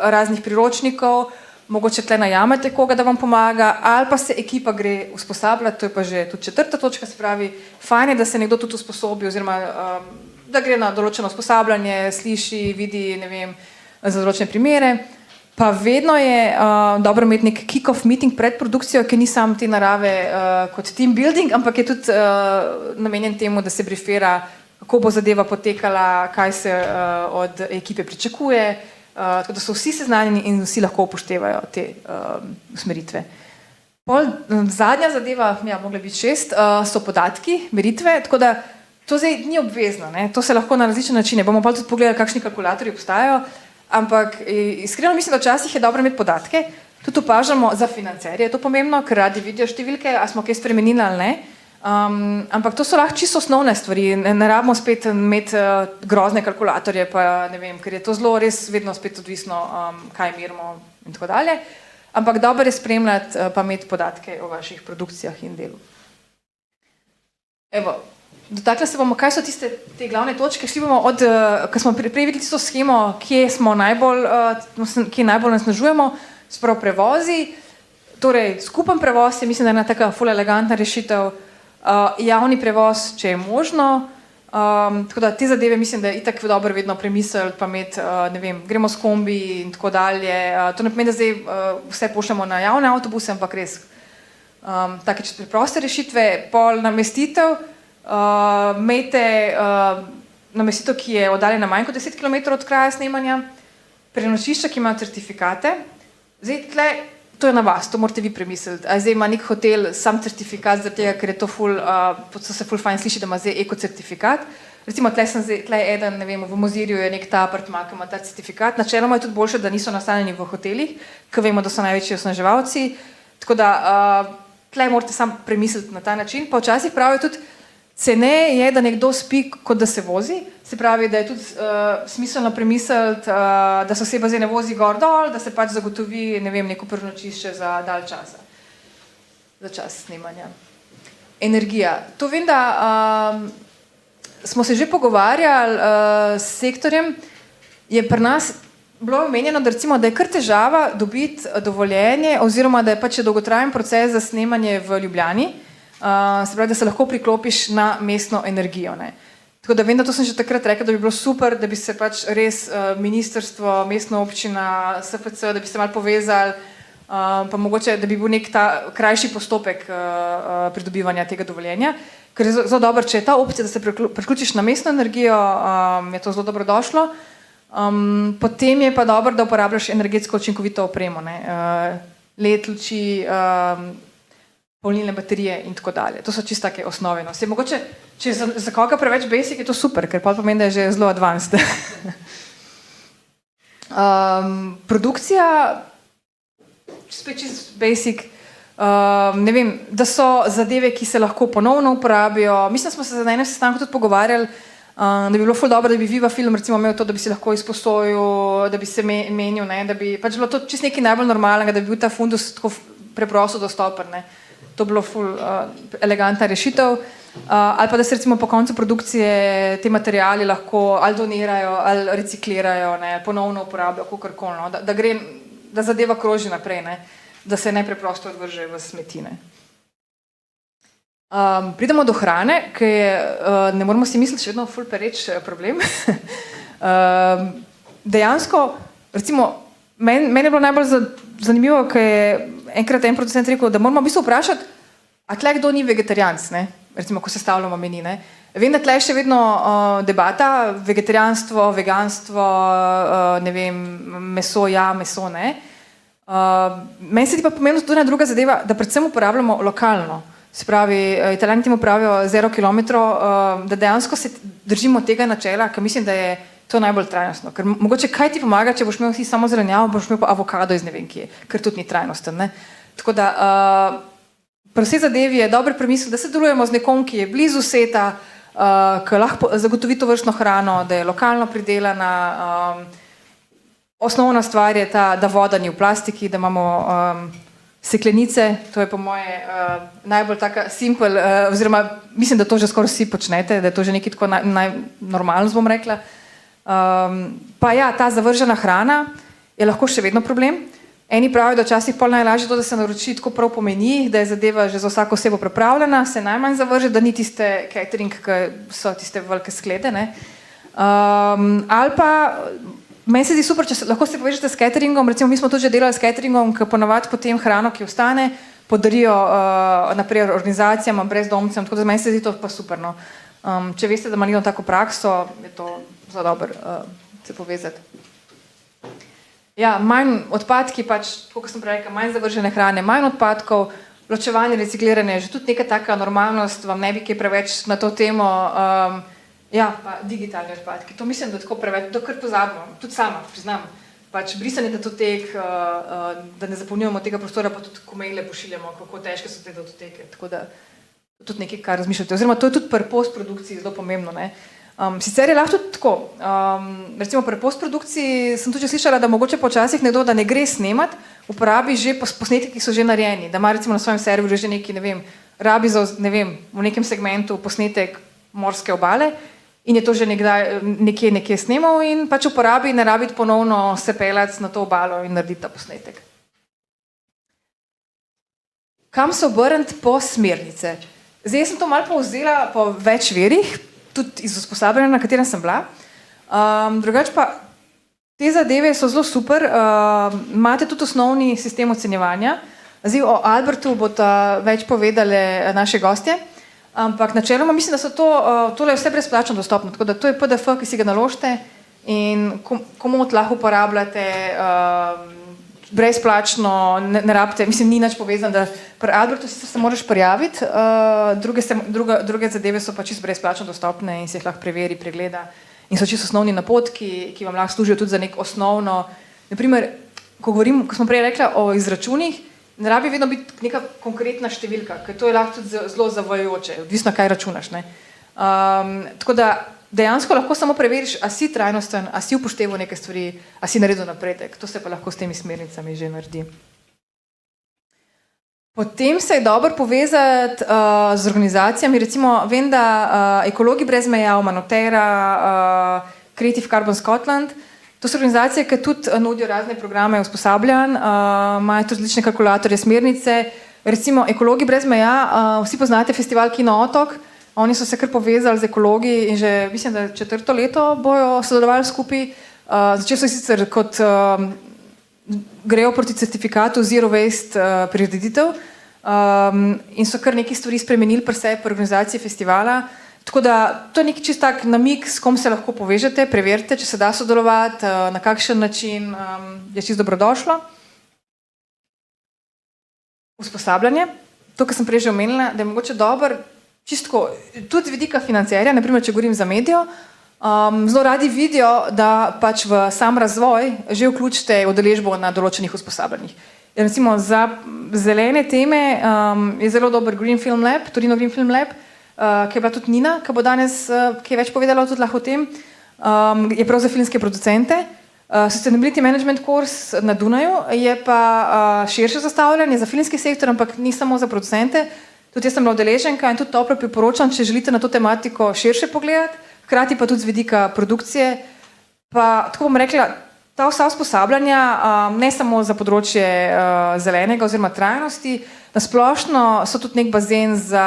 raznih priročnikov, mogoče tle najamete koga, da vam pomaga, ali pa se ekipa gre usposabljati, to je pa že tudi 4. točka, se pravi, fajn je, da se nekdo tudi usposobi, oziroma da gre na določeno usposabljanje, sliši, vidi, ne vem, za določene primere. Pa vedno je dobro imeti nek kick-off meeting pred produkcijo, ki ni sam te narave kot team building, ampak je tudi namenjen temu, da se brifira, kako bo zadeva potekala, kaj se od ekipe pričakuje, tako da so vsi seznanjeni in vsi lahko upoštevajo te usmeritve. Zadnja zadeva, mogla biti 6, so podatki, meritve, tako da to zdaj ni obvezno, ne? To se lahko na različne načine, bomo pa tudi pogledali, kakšni kalkulatorji obstajajo, ampak iskreno mislim, da včasih je dobro imeti podatke, tudi opažamo za financerje, je to pomembno, ker radi vidijo številke, a smo kaj spremenili ali ne, ampak to so lahko čisto osnovne stvari, ne rabimo spet imeti grozne kalkulatorje, pa ne vem, ker je to zelo res vedno spet odvisno, kaj merimo in tako dalje, ampak dobro je spremljati pa imeti podatke o vaših produkcijah in delu. Evo, dotakli se bomo, kaj so te glavne točke, šli bomo od, ko smo prej videli tisto schemo, kje najbolj nasnažujemo, sprav prevozi, torej skupen prevoz je, mislim, da je ena taka ful elegantna rešitev, javni prevoz, če je možno, tako da te zadeve mislim, da je itak dobro vedno premisliti, pa imeti, ne vem, gremo s kombi in tako dalje, to ne pomeni, da zdaj vse pošljemo na javne avtobuse, ampak res take preproste rešitve, pol namestitev, imejte namestitev, ki je oddaljena manj kot 10 km od kraja snemanja, prenočišča, ki imajo certifikate. Zdaj, tle, to je na vas, to morate vi premisliti. Zdaj ima nek hotel sam certifikat, zaradi tega, ker je to se ful fajn sliši, da ima zdaj ekocertifikat. Recimo, tle je eden, ne vem, v Mozirju je nek ta apartma, ki ima ta certifikat. Načeloma je tudi boljše, da niso nastanjeni v hotelih, ker vemo, da so največji osnaževalci. Tako da, tle morate sam premisliti na ta način. Pa včasih pravijo tudi, ceneje je, da nekdo spi, kot da se vozi, se pravi, da je tudi smiselno premisliti, da se oseba zdaj ne vozi gor dol, da se pač zagotovi, ne vem, neko prenočišče za dalj časa, za čas snemanja. Energija. To vem, da smo se že pogovarjali s sektorjem, je pri nas bilo omenjeno, da recimo, da je kar težava dobiti dovoljenje, oziroma da je pač dolgotrajen proces za snemanje v Ljubljani, se pravi, da se lahko priklopiš na mestno energijo. Ne. Tako da vem, da to sem že takrat rekla, da bi bilo super, da bi se pač res ministrstvo, mestna občina, SFC, da bi se malo povezali, pa mogoče, da bi bil nek ta krajši postopek pridobivanja tega dovoljenja, ker je zelo dobro, če je ta opcija, da se priključiš na mestno energijo, je to zelo dobro došlo. Potem je pa dobro, da uporabljaš energetsko učinkovito opremo, LED, luči, polnilne baterije in tako dalje. To so čisto take osnove. No. Mogoče, če je za koga preveč basic, je to super, ker pa pomeni, da je že zelo advanced. Produkcija, spet čisto basic, ne vem, da so zadeve, ki se lahko ponovno uporabijo. Mislim, da smo se na enem sestanku tudi pogovarjali, da bi bilo ful dobro, da bi Viva Film recimo imel to, da bi si lahko izposojil, da bi se menil, da bi pač bilo to čisto nekaj najbolj normalnega, da bi bil ta fundus tako preprosto dostopen. To bi bilo ful elegantna rešitev. Ali pa da se recimo po koncu produkcije te materijali lahko ali donirajo, ali reciklirajo, ponovno uporabljajo, kakorkoli, da zadeva kroži naprej, da se ne preprosto odvrže v smetine. Pridemo do hrane, ki je, ne moramo si misliti, še vedno ful pereč problem. Dejansko, recimo, meni je bilo najbolj zanimivo, ker je enkrat en producent rekel, da moramo v bistvu vprašati, a tle kdo ni vegetarijanc, recimo, ko sestavljamo meni. Vem, da tle je še vedno debata, vegetarijanstvo, veganstvo, ne vem, meso ja, meso ne. Meni se ti pa pomembno tudi druga zadeva, da predvsem uporabljamo lokalno. Se pravi, Italijani temu pravijo 0 kilometrov, da dejansko se držimo tega načela, ker mislim, da je to najbolj trajnostno. Ker mogoče kaj ti pomaga, če boš imel vsi samo zelenjavo, boš imel pa avokado iz ne vem kje, ker tudi ni trajnosten. Tako da pri vsej zadevi je dober premislek, da se delujemo z nekom, ki je blizu sveta, ki lahko zagotovi to vrstno hrano, da je lokalno pridelana. Osnovna stvar je ta, da voda ni v plastiki, da imamo steklenice, to je po moje najbolj taka simpel, oziroma mislim, da to že skoraj vsi počnete, da je to že nekaj tako normalno, bom rekla. Pa ja, ta zavržena hrana je lahko še vedno problem. Eni pravijo, da včasih pol najlažje to, da se naroči tako prav po menijih, da je zadeva že za vsako osebo pripravljena, se najmanj zavrže, da ni tiste catering, ki so tiste velike sklede. Ali pa meni se zdi super, če lahko se povežete s cateringom, recimo mi smo tudi že delali s cateringom, ki ponavadi potem hrano, ki ostane, podarijo naprej organizacijam, brezdomcem, tako da meni se zdi to pa super. No. Če veste, da ima nekdo tako prakso, je to zelo dobro se povezati. Ja, manj odpadki, pač, kot sem prej rekla, manj zavržene hrane, manj odpadkov, ločevanje, recikliranje, že tudi neka taka normalnost, vam ne bi kaj preveč na to temo. Ja, pa digitalni odpadki. To mislim, da tako preveč, da kar pozabimo, tudi sama, priznam. Pač brisanje datotek, da ne zapolnjujemo tega prostora, pa tudi ko maile pošiljamo, kako težke so te datoteke. Tako da tudi nekaj, kar razmišljate. Oziroma, to je tudi pri postprodukciji zelo pomembno. Sicer je lahko tudi tako. Recimo pri postprodukciji sem tudi slišala, da mogoče počasih nekdo, da ne gre snemati, uporabi že posnetke, ki so že narejeni. Da ima recimo na svojem serverju že neki, ne vem, rabi za, ne vem, v nekem segmentu posnetek morske obale, in je to že nekje snemal in pač uporabi in ne rabi ponovno se pelati na to obalo in narediti ta posnetek. Kam se obrniti po smernice? Zdaj sem to malo povzela po več virih, tudi iz usposabljanja, na katerem sem bila. Drugače pa te zadeve so zelo super. Imate tudi osnovni sistem ocenjevanja. Zdaj o Albertu bodo več povedali naše gostje. Ampak načeloma mislim, da so tole vse brezplačno dostopno, tako da to je PDF, ki si ga naložite in komot lahko uporabljate brezplačno, ne rabite, mislim, ni nič povezano, da pri Albertu se moraš prijaviti, druge zadeve so pa čisto brezplačno dostopne in se jih lahko preveri, pregleda in so čisto osnovni napotki, ki vam lahko služijo tudi za nek osnovno, naprimer, ko smo prej rekla o izračunih, ne rabi vedno biti neka konkretna številka, ker to je lahko tudi zelo zavajajoče, odvisno kaj računaš. Tako da dejansko lahko samo preveriš, a si trajnosten, a si upošteval neke stvari, a si naredil napredek. To se pa lahko s temi smernicami že naredi. Potem se je dobro povezati z organizacijami, recimo vem, da Ekologi brez meja, Manotera, Creative Carbon Scotland, to so organizacije, ki tudi nudijo razne programe usposabljanj, imajo tudi različne kalkulatorje, smernice. Recimo Ekologi brez meja, vsi poznate festival Kino Otok, oni so se kar povezali z ekologi in že, mislim, da 4. leto bojo sodelovali skupaj. Začeli so sicer kot grejo proti certifikatu Zero Waste prireditev in so kar nekaj stvari spremenili pri sebi, pri organizaciji festivala. Tako da to je neki čist tak namig, s kom se lahko povežete, preverite, če se da sodelovati, na kakšen način je čisto dobrodošlo. Usposabljanje, to, kar sem prej že omenila, da je mogoče dobro, čistko, tudi z vidika financerja, naprimer, če govorim za medijo, zelo radi vidijo, da pač v sam razvoj že vključite udeležbo na določenih usposabljanjih. Recimo za zelene teme je zelo dober Green Film Lab, Torino Green Film Lab, ki je bila tudi Nina, ki bo danes kaj več povedala tudi lahko o tem, je prav za filmske producente. Sustainability Management Course na Dunaju je pa širše zastavljen, je za filmski sektor, ampak ni samo za producente. Tudi jaz sem bila udeleženka in tudi toplo priporočam, če želite na to tematiko širše pogledati, hkrati pa tudi z vidika produkcije. Pa tako bom rekla, ta vsa usposabljanja, ne samo za področje zelenega oziroma trajnosti, nasplošno so tudi nek bazen za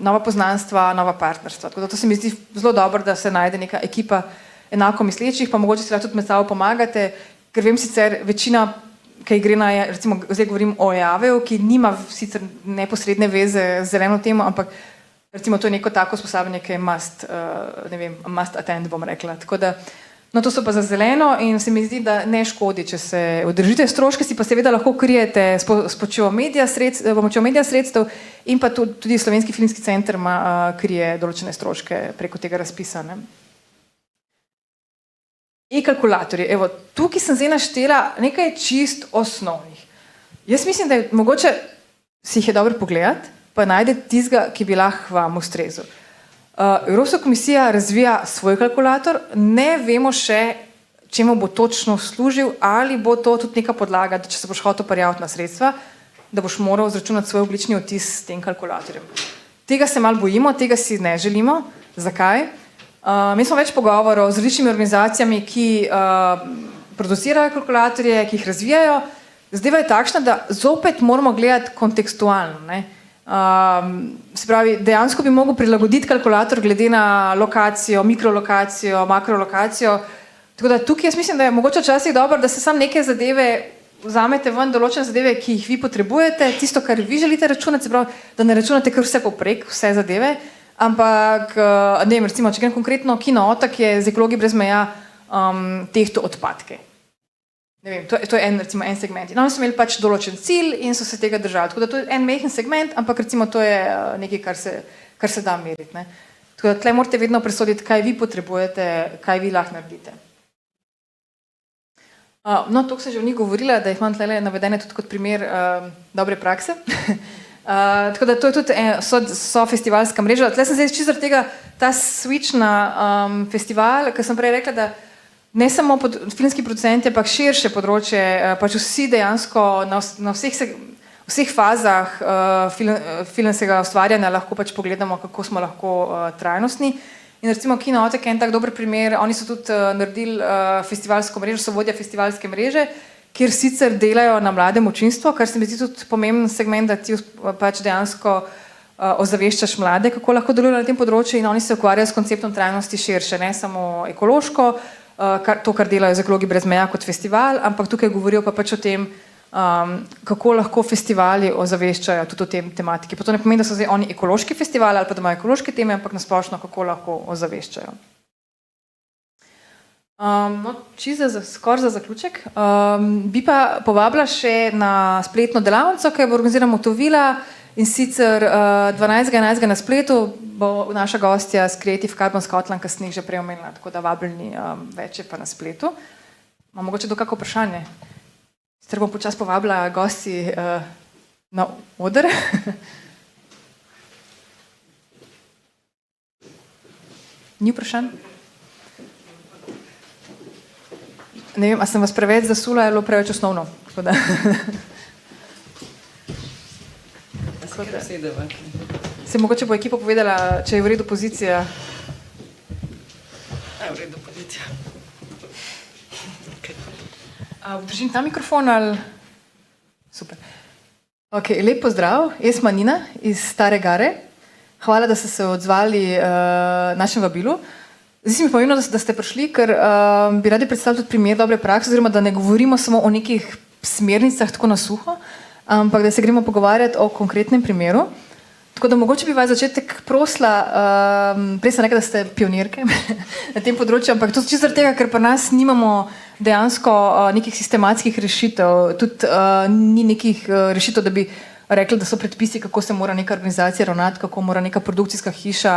nova poznanstva, nova partnerstva. Tako da to se mi zdi zelo dobro, da se najde neka ekipa enako mislečih, pa mogoče se tudi med sabo pomagate, ker vem sicer večina, ki gre na, recimo zdaj govorim o Javeju, ki nima sicer neposredne veze z zeleno temo, ampak recimo to je neko tako usposabljanje, ki je must attend, bom rekla. Tako da, no to so pa za zeleno in se mi zdi, da ne škodi, če se udržite. Stroške si pa seveda lahko krijete s pomočjo medija sredstev in pa tudi Slovenski filmski center krije določene stroške preko tega razpisa. E-kalkulatorji. Evo, tukaj sem zdaj naštela nekaj čist osnovnih. Jaz mislim, da je mogoče si jih je dobro pogledati, pa najde tistega, ki bi lahko vam ustrezal. Evropska komisija razvija svoj kalkulator, ne vemo še, čemu bo točno služil, ali bo to tudi neka podlaga, da če se boš hotel prijaviti na sredstva, da boš moral izračunati svoj ogljični odtis s tem kalkulatorjem. Tega se malo bojimo, tega si ne želimo. Zakaj? Mi smo več pogovorov z različnimi organizacijami, ki producirajo kalkulatorje, ki jih razvijajo. Zdaj je takšna, da zopet moramo gledati kontekstualno. Se pravi, dejansko bi mogel prilagoditi kalkulator glede na lokacijo, mikrolokacijo, makrolokacijo. Tako da tukaj jaz mislim, da je mogoče včasih dobro, da se samo neke zadeve vzamete ven, določene zadeve, ki jih vi potrebujete, tisto, kar vi želite računati, se pravi, da ne računate kar vse poprek, vse zadeve. Ampak, ne vem, recimo, če grem konkretno, Kino Otok je z Ekologi brez meja tehto odpadke. Ne vem, to je en segment. In oni so imeli pač določen cilj in so se tega držali. Tako da to je en majhen segment, ampak recimo to je nekaj, kar se da meriti. Tako da tle morate vedno presoditi, kaj vi potrebujete, kaj vi lahko naredite. No, to sem že v njih govorila, da jih imam tle navedene tudi kot primer dobre prakse. Tako da to je tudi so festivalska mreža. Tle sem zdaj čisto zaradi tega ta switch na festival, ker sem prej rekla, da ne samo filmski producenti, ampak širše področje, pač vsi dejansko na vseh fazah filmskega ustvarjanja lahko pač pogledamo, kako smo lahko trajnostni. In recimo Kino Otok je en tak dober primer, oni so tudi naredili festivalsko mrežo, so vodja festivalske mreže, kjer sicer delajo na mladem občinstvu, kar se mi zdi tudi pomemben segment, da ti pač dejansko ozaveščaš mlade, kako lahko delujejo na tem področju in oni se ukvarjajo s konceptom trajnosti širše, ne samo ekološko, to, kar delajo z Ekologi brez meja kot festival, ampak tukaj govorijo pa pač o tem, kako lahko festivali ozaveščajo tudi o tem tematiki. Pa to ne pomeni, da so zdaj oni ekološki festivali ali pa da imajo ekološke teme, ampak nasplošno, kako lahko ozaveščajo. No, skoraj za zaključek. Bi pa povabila še na spletno delavnico, ki bo organizirana Motovila in sicer 12.11. na spletu bo naša gostja z Creative Carbon Scotland, ki sem jih že prej omenila, tako da vabljeni več je pa na spletu. Imam mogoče do kako vprašanje? Sicer bom počas povabila gosti na oder. Ni vprašanj? Ne vem, a sem vas preveč zasula ali preveč osnovno? Se mogoče bo ekipa povedala, če je v redu pozicija. V redu pozicija. Držim ta mikrofon ali... Super. Ok, lep pozdrav, jaz sem Nina iz Stare Gare. Hvala, da ste se odzvali našem vabilu. Zdaj se mi pomembno, da ste prišli, ker bi radi predstavili tudi primer dobre prakse, oziroma da ne govorimo samo o nekih smernicah tako na suho, ampak da se gremo pogovarjati o konkretnem primeru. Tako da mogoče bi vas začetek prosila, prej sem rekla, da ste pionirke na tem področju, ampak to čisto zaradi tega, ker pri nas nimamo dejansko nekih sistematskih rešitev, tudi ni nekih rešitev, da bi rekli, da so predpisi, kako se mora neka organizacija ravnati, kako mora neka produkcijska hiša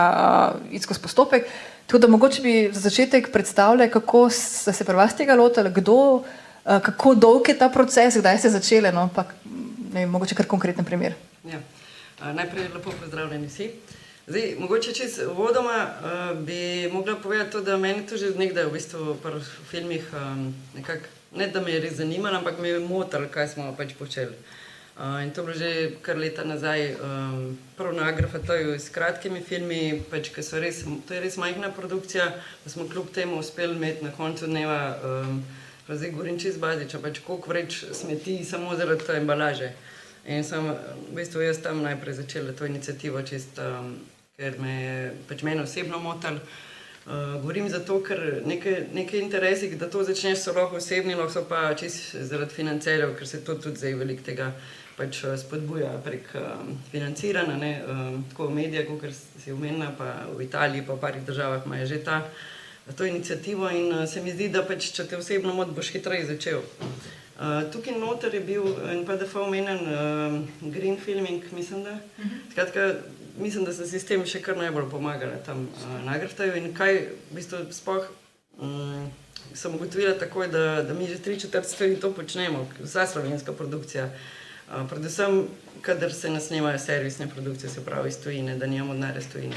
iti skozi postopek. Tako da mogoče bi za začetek predstavljali, kako ste se pri vas tega lotili, kdo, kako dolg je ta proces, kdaj ste začeli, no, pa ne vem, mogoče kar konkreten primer. Ja. Najprej lepo pozdravljeni vsi. Zdaj, mogoče čez vodoma bi mogla povedati to, da meni to že nekdaj v bistvu pri filmih nekako, ne da me je res zanimalo, ampak me je motilo, kaj smo pač počeli. In to je bilo že kar leta nazaj, prav na Agrafatoju s kratkimi filmi, pač, ker so res, to je res majhna produkcija, da smo kljub temu uspeli imeti na koncu dneva, pa zdaj govorim čist bazično, pač koliko vreč smeti samo zaradi te embalaže. In sem v bistvu jaz tam najprej začela to inicijativo, ker me je pač mene osebno motilo. Govorim zato, ker nekaj interesi, da to začneš, so lahko osebni, lahko so pa čisto zaradi financerjev, ker se to tudi zdaj veliko tega pač spodbuja prek financiranja, ne, tako v medijah, kot si omenila, pa v Italiji, pa v parih državah imajo že to inicijativo in se mi zdi, da pač, če te osebno moti, boš hitreje začel. Tukaj noter je bil en PDF omenjen green filming, mislim da. Skratka, mislim, da sem si s tem še kar najbolj pomagala tam na Agraftoju in kaj v bistvu sploh sem ugotovila takoj, da mi že 3/4 stvari to počnemo, vsa slovenska produkcija. Predvsem, kadar se nas snemajo servisne produkcije, se pravi iz tujine, da nimamo denarja iz tujine.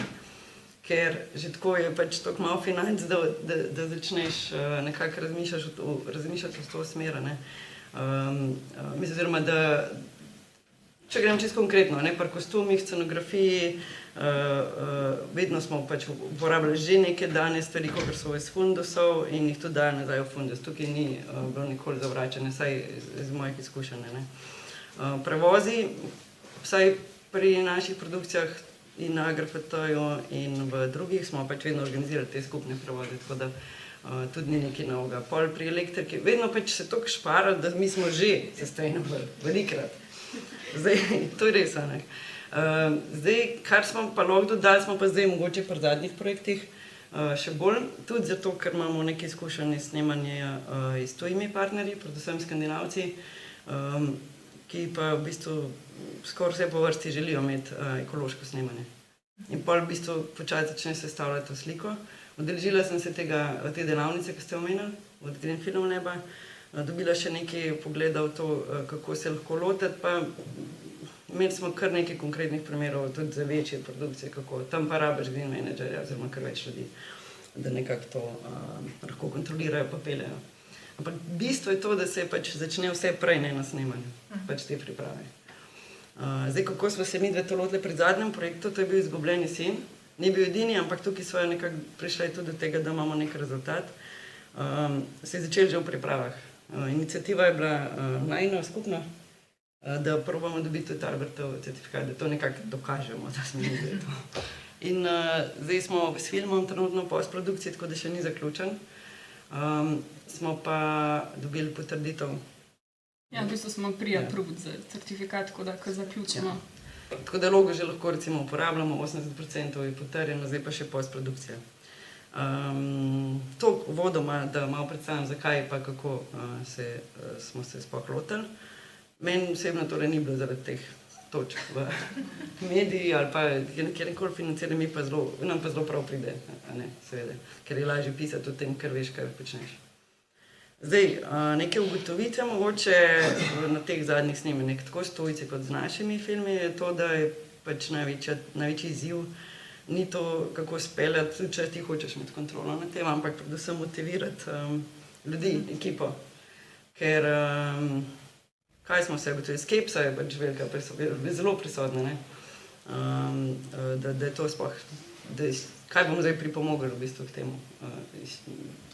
Ker že tako je pač toliko malo financ, da začneš nekako razmišljati v to smer, ne. Mislim, oziroma, da če grem čisto konkretno, ne, pri kostumih, scenografiji, vedno smo pač uporabljali že neke dane stvari, kakor so iz fundusov in jih tudi dajo nazaj v fundus. Tukaj ni bilo nikoli zavračanje, vsaj iz mojih izkušenj, ne. Prevozi, vsaj pri naših produkcijah in na Agrafatoju in v drugih smo pač vedno organizirali te skupne prevoze, tako da tudi ni nekaj novega. Pol pri elektriki, vedno pač se toliko špara, da mi smo že sustainable, velikrat. Zdaj, to je res, ne. Zdaj, kar smo pa lahko dodali, smo pa zdaj mogoče pri zadnjih projektih še bolj, tudi zato, ker imamo nekaj izkušenj snemanja s tujimi partnerji, predvsem Skandinavci, ki pa v bistvu skoraj vse po vrsti želijo imeti ekološko snemanje. In pol v bistvu počasi začne sestavljati to sliko. Udeležila sem se te delavnice, ki ste omenili, od Green Film Laba, dobila še nekaj pogleda v to, kako se lahko lotiti, pa imeli smo kar nekaj konkretnih primerov tudi za večje produkcije, kako tam pa rabiš green managerja oziroma kar več ljudi, da nekako to lahko kontrolirajo pa peljejo. Ampak bistvo je to, da se pač začne vse prej, ne na snemanju, pač te priprave. Zdaj, kako smo se mi dve to lotili pri zadnjem projektu, to je bil Izgubljeni sin. Ni bil edini, ampak tukaj so nekako prišli tudi do tega, da imamo nek rezultat. Se je začel že v pripravah. Iniciativa je bila najna skupna, da probamo dobiti tudi Albertov certifikat, da to nekako dokažemo, da smo mi zdaj to. In zdaj smo s filmom trenutno v postprodukciji, tako da še ni zaključen. Smo pa dobili potrditev. Ja, v bistvu smo approved za certifikat, tako da ko zaključimo. Tako da logo že lahko recimo uporabljamo, 80% je potrjeno, zdaj pa še postprodukcija. To vodoma, da malo predstavljam, zakaj pa kako smo se sploh lotili. Meni osebno torej ni bilo zaradi teh točk v mediji ali pa kjerkoli financiranje, nam pa zelo prav pride, ne, seveda, ker je lažje pisati o tem, ker veš, kaj počneš. Zdaj, neke ugotovitve mogoče na teh zadnjih snemanjih, tako s tujci kot z našimi filmi, je to, da je pač največji izziv ni to, kako speljati, tudi če ti hočeš imeti kontrolo na tem, ampak predvsem motivirati ljudi, ekipo. Ker, kaj smo se ugotovili, skepsa je pač velika, zelo prisotna, ne? Da je to sploh, kaj bomo zdaj pripomogli v bistvu k temu,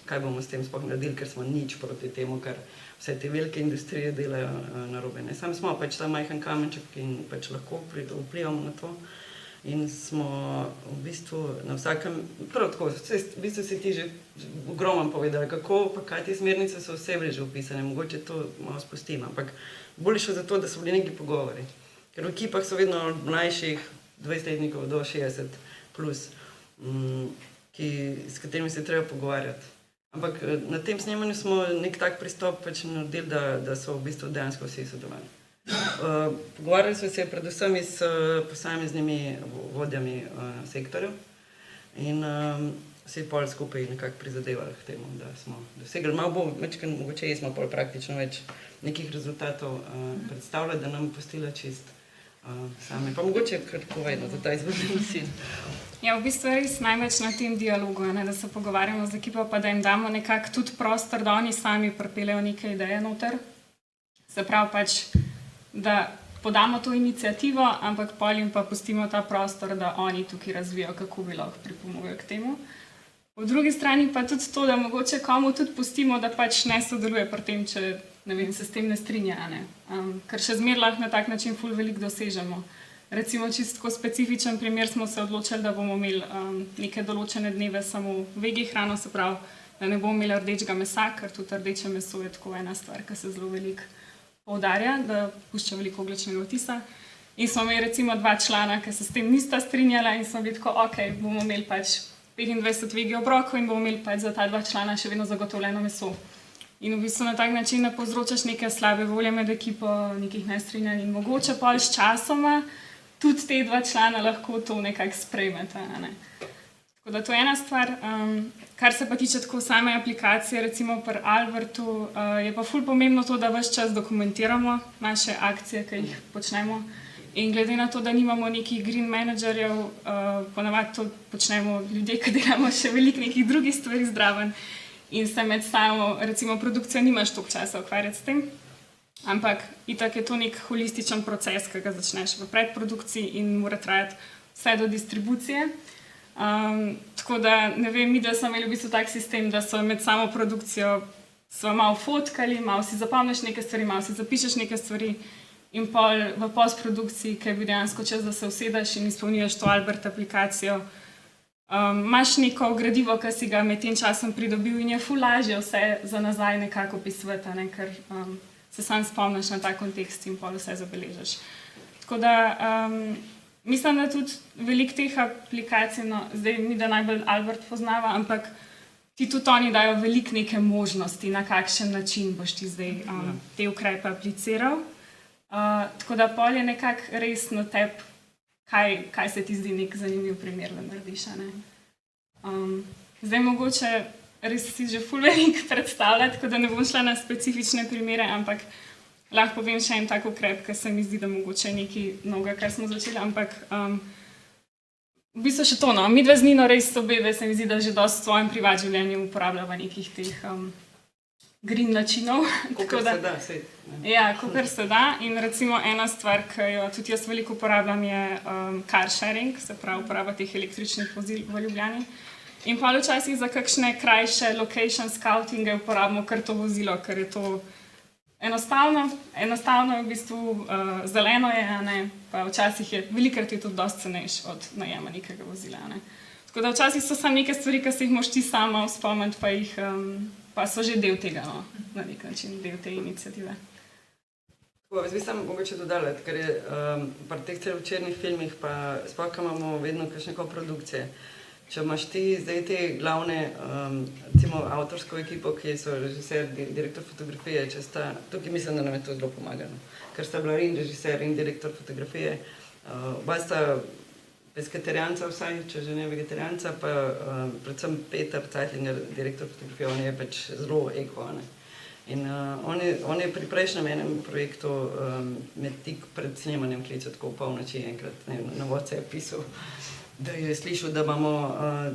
kaj bomo s tem sploh naredili, ker smo nič proti temu, kar vse te velike industrije delajo narobe. Sam smo pač ta majhen kamenček in pač lahko vplivamo na to. In smo v bistvu na vsakem, prav tako, v bistvu si ti že ogromno povedali, kako, pa kaj te smernice so vse že opisane, mogoče to malo spustim, ampak bolj šlo za to, da so bili neki pogovori. Ker v ekipah so vedno mlajših, 20-letnikov do 60 plus, s katerimi se treba pogovarjati. Ampak na tem snemanju smo nek tak pristop pač naredili, da so v bistvu dejansko vsi sodelovali. Pogovarjali smo se predvsem s posameznimi vodjami sektorjev in vsi pol skupaj nekako prizadevali k temu, da smo dosegli. Malo bo, mogoče smo pol praktično več nekih rezultatov predstavljali, da nam postila čist same. Pa mogoče kar povedno za ta izvršen sin. Ja, v bistvu je res največ na tem dialogu, da se pogovarjamo z ekipo, pa da jim damo nekako tudi prostor, da oni sami pripeljejo neke ideje noter. Se pravi pač, da podamo to inicijativo, ampak pol jim pa pustimo ta prostor, da oni tukaj razvijajo, kako bi lahko pripomogli k temu. Po drugi strani pa tudi to, da mogoče komu tudi pustimo, da pač ne sodeluje pri tem, če ne vem, se s tem ne strinja. Ker še zmeraj lahko na tak način ful veliko dosežemo. Recimo čisto specifičen primer smo se odločili, da bomo imeli neke določene dneve samo vegi hrano, se pravi, da ne bomo imeli rdečega mesa, ker tudi rdeče meso je tako ena stvar, ki se zelo veliko poudarja, da pušča veliko ogljičnega odtisa. In smo imeli recimo 2 člana, ki se s tem nista strinjala in smo bili tako, ok, bomo imeli pač 25 vegi obrokov in bomo imeli pač za ta 2 člana še vedno zagotovljeno meso. In v bistvu na tak način ne povzročaš neke slabe volje med ekipo, nekih nestrinjanj in mogoče pol s časoma tudi te 2 člana lahko to nekako sprejmeta. Tako da to je ena stvar. Kar se pa tiče tako same aplikacije, recimo pri Albertu, je pa ful pomembno to, da ves čas dokumentiramo naše akcije, ki jih počnemo. In glede na to, da nimamo nekih green managerjev, ponavadi to počnemo ljudje, ki delamo še veliko nekih drugih stvari zdraven in se med samo, recimo produkcijo nimaš toliko časa ukvarjati s tem. Ampak itak je to nek holističen proces, ki ga začneš v predprodukciji in mora trajati vse do distribucije. Tako da, ne vem, mi da smo imeli v bistvu tak sistem, da so med samo produkcijo smo malo fotkali, malo si zapomniš neke stvari, malo si zapišeš neke stvari in pol v postprodukciji, ki je bil dejansko čas, da se usedeš in izpolnjuješ to Albert aplikacijo, imaš neko gradivo, ki si ga med tem časom pridobil in je ful lažje vse za nazaj nekako opisovati, ker se sam spomniš na ta kontekst in pol vse zabeležiš. Tako da mislim, da tudi veliko teh aplikacij, no, zdaj mi da najbolj Albert poznava, ampak ti tudi oni dajo veliko neke možnosti, na kakšen način boš ti zdaj te ukrepe apliciral. Tako da pol je nekako res na tebi, kaj se ti zdi nek zanimiv primer, da narediš. Zdaj mogoče res si že ful veliko predstavljati, tako da ne bom šla na specifične primere, ampak lahko povem še en tak ukrep, ki se mi zdi, da mogoče nekaj novega, kar smo začeli, ampak v bistvu še to, no, mi dve z Nino res obebe se mi zdi, da že dosti v svojem privat življenju uporabljava nekih teh green načinov. Kakor se da, sej. Ja, kakor se da. In recimo ena stvar, ki jo tudi jaz veliko uporabljam, je car sharing, se pravi uporaba teh električnih vozil v Ljubljani. In pa včasih za kakšne krajše location scoutinge uporabimo kar to vozilo, ker je to enostavno je v bistvu, zeleno je, pa včasih je, velikrat je tudi dosti cenejš od najema nekega vozila. Tako da včasih so samo neke stvari, ki se jih moš ti sama spomniti, pa so že del tega, no, na nek način, del te iniciative. Jaz bi sam mogoče dodala, ker je pri teh celovečernih filmih, pa sploh imamo vedno kakšne koprodukcije. Če imaš ti zdaj te glavne, recimo avtorsko ekipo, ki so režiser, direktor fotografije, tukaj mislim, da nam je to zelo pomagalo, ker sta bila in režiser in direktor fotografije, oba sta pesketerijanca vsaj, če že ne vegetarijanca, pa predvsem Peter Zeitlinger, direktor fotografije, on je pač zelo eko. In on je pri prejšnjem enem projektu med tik pred snemanjem klical tako v polnoči enkrat na WhatsApp pisal, da je slišal, da imamo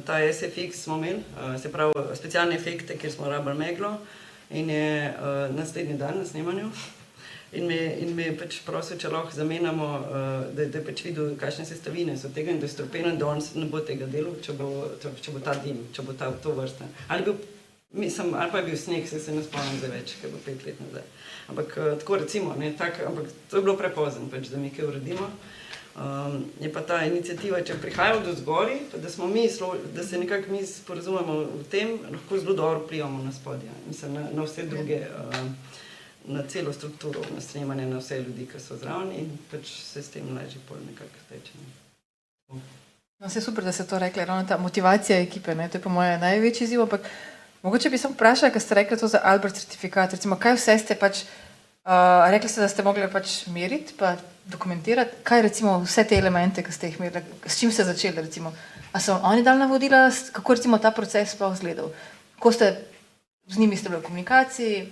ta SFX smo imeli, se pravi specialne efekte, kjer smo rabili meglo in je naslednji dan na snemanju in me je pač prosil, če lahko zamenjamo, da je pač videl, kakšne sestavine so tega in da je strupen, da on ne bo tega delal, če bo ta dim, če bo to vrsta. Ali pa je bil sneg, se ne spomnim zdaj več, ker bo 5 let nazaj. Ampak tako recimo, ampak to je bilo prepozno, pač, da mi kaj uredimo. Je pa ta iniciativa, če prihaja od zgori, da smo mi, da se nekako mi sporazumemo v tem, lahko zelo dobro vplivamo na spodje. Mislim, na vse druge, na celo strukturo, na snemanje, na vse ljudi, ki so zraven in pač se s tem lažje pol nekako teče. No, vse super, da ste to rekli, ravno ta motivacija ekipe, ne? To je po moje največji izziv, ampak mogoče bi samo vprašala, ker ste rekli to za Albert certifikat, recimo, kaj vse ste pač, rekli ste, da ste mogli pač meriti, pa dokumentirati, kaj recimo vse te elemente, ki ste jih merili, s čim ste začeli recimo, a so oni dali navodila, kako recimo ta proces sploh izgledal, ko ste z njimi ste bili v komunikaciji,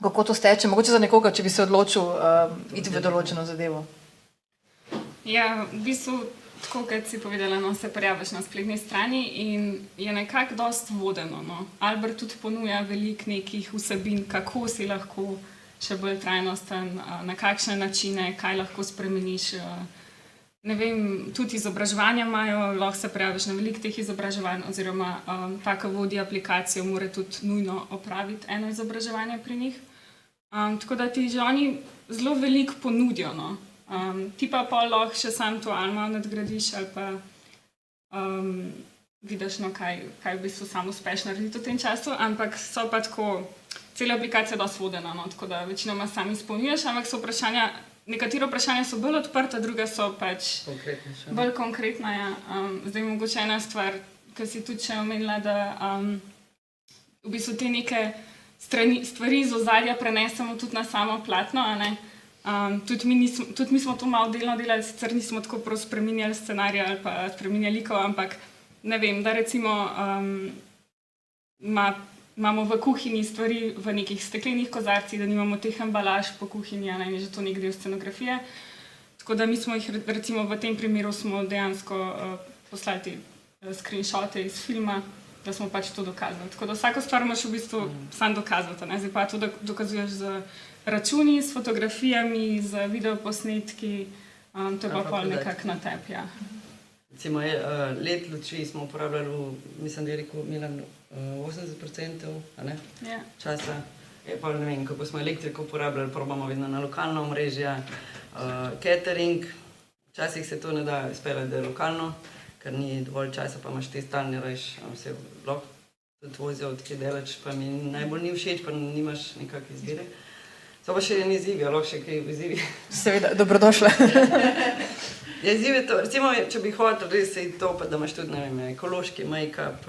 kako to steče, mogoče za nekoga, če bi se odločil iti v določeno zadevo. Ja, v bistvu, tako kot si povedala, no, se prijaviš na spletni strani in je nekako dost vodeno. No. Albert tudi ponuja veliko nekih vsebin, kako si lahko še bolj trajnosten, na kakšne načine, kaj lahko spremeniš. Ne vem, tudi izobraževanja imajo, lahko se prijaviš na veliko teh izobraževanj, oziroma taka vodi aplikacijo mora tudi nujno opraviti eno izobraževanje pri njih. Tako da ti že oni zelo veliko ponudijo. No. Ti pa lahko še sam to ali malo nadgradiš ali pa vidiš, no, kaj v bistvu sam uspeš narediti v tem času, ampak so pa tako, cela aplikacija dosti vodena, no, tako da večinoma sam izpolnjuješ, ampak so vprašanja, nekatera vprašanja so bolj odprta, druga so pač bolj konkretna. Ja. Zdaj mogoče ena stvar, ki si tudi še omenila, da v bistvu te neke stvari iz ozadja prenesemo tudi na samo platno, a ne? Tudi mi smo to malo delno delali, sicer nismo tako prav spreminjali scenarija ali pa spreminjali likov, ampak ne vem, da recimo imamo v kuhinji stvari v nekih steklenih kozarcih, da nimamo teh embalaž po kuhinji, ne, in je že to nek del scenografije. Tako da mi smo jih, recimo v tem primeru smo dejansko poslali te screenshote iz filma, da smo pač to dokazali. Tako da vsako stvar moraš v bistvu sam dokazati, ne? Zdaj pa to dokazuješ z računi, s fotografijami, z videoposnetki, to je pa pol nekako na tebi. Ja. Recimo, LED luči smo uporabljali, mislim, da je rekel Milan, 80% časa. Pa ne vem, kako smo elektriko uporabljali, probamo vedno na lokalno omrežje, catering. Včasih se to ne da izpeljati, da je lokalno, ker ni dovolj časa, pa imaš te stalne rež, vse lahko tudi vozijo od kje delač, pa mi najbolj ni všeč, pa nimaš nekakve izbire. So pa še en izziv, lahko še kaj izzivi. Seveda, dobrodošle. Ja, izziv je to, recimo, če bi hotel res se to, pa da imaš tudi, ne vem, ekološki make-up,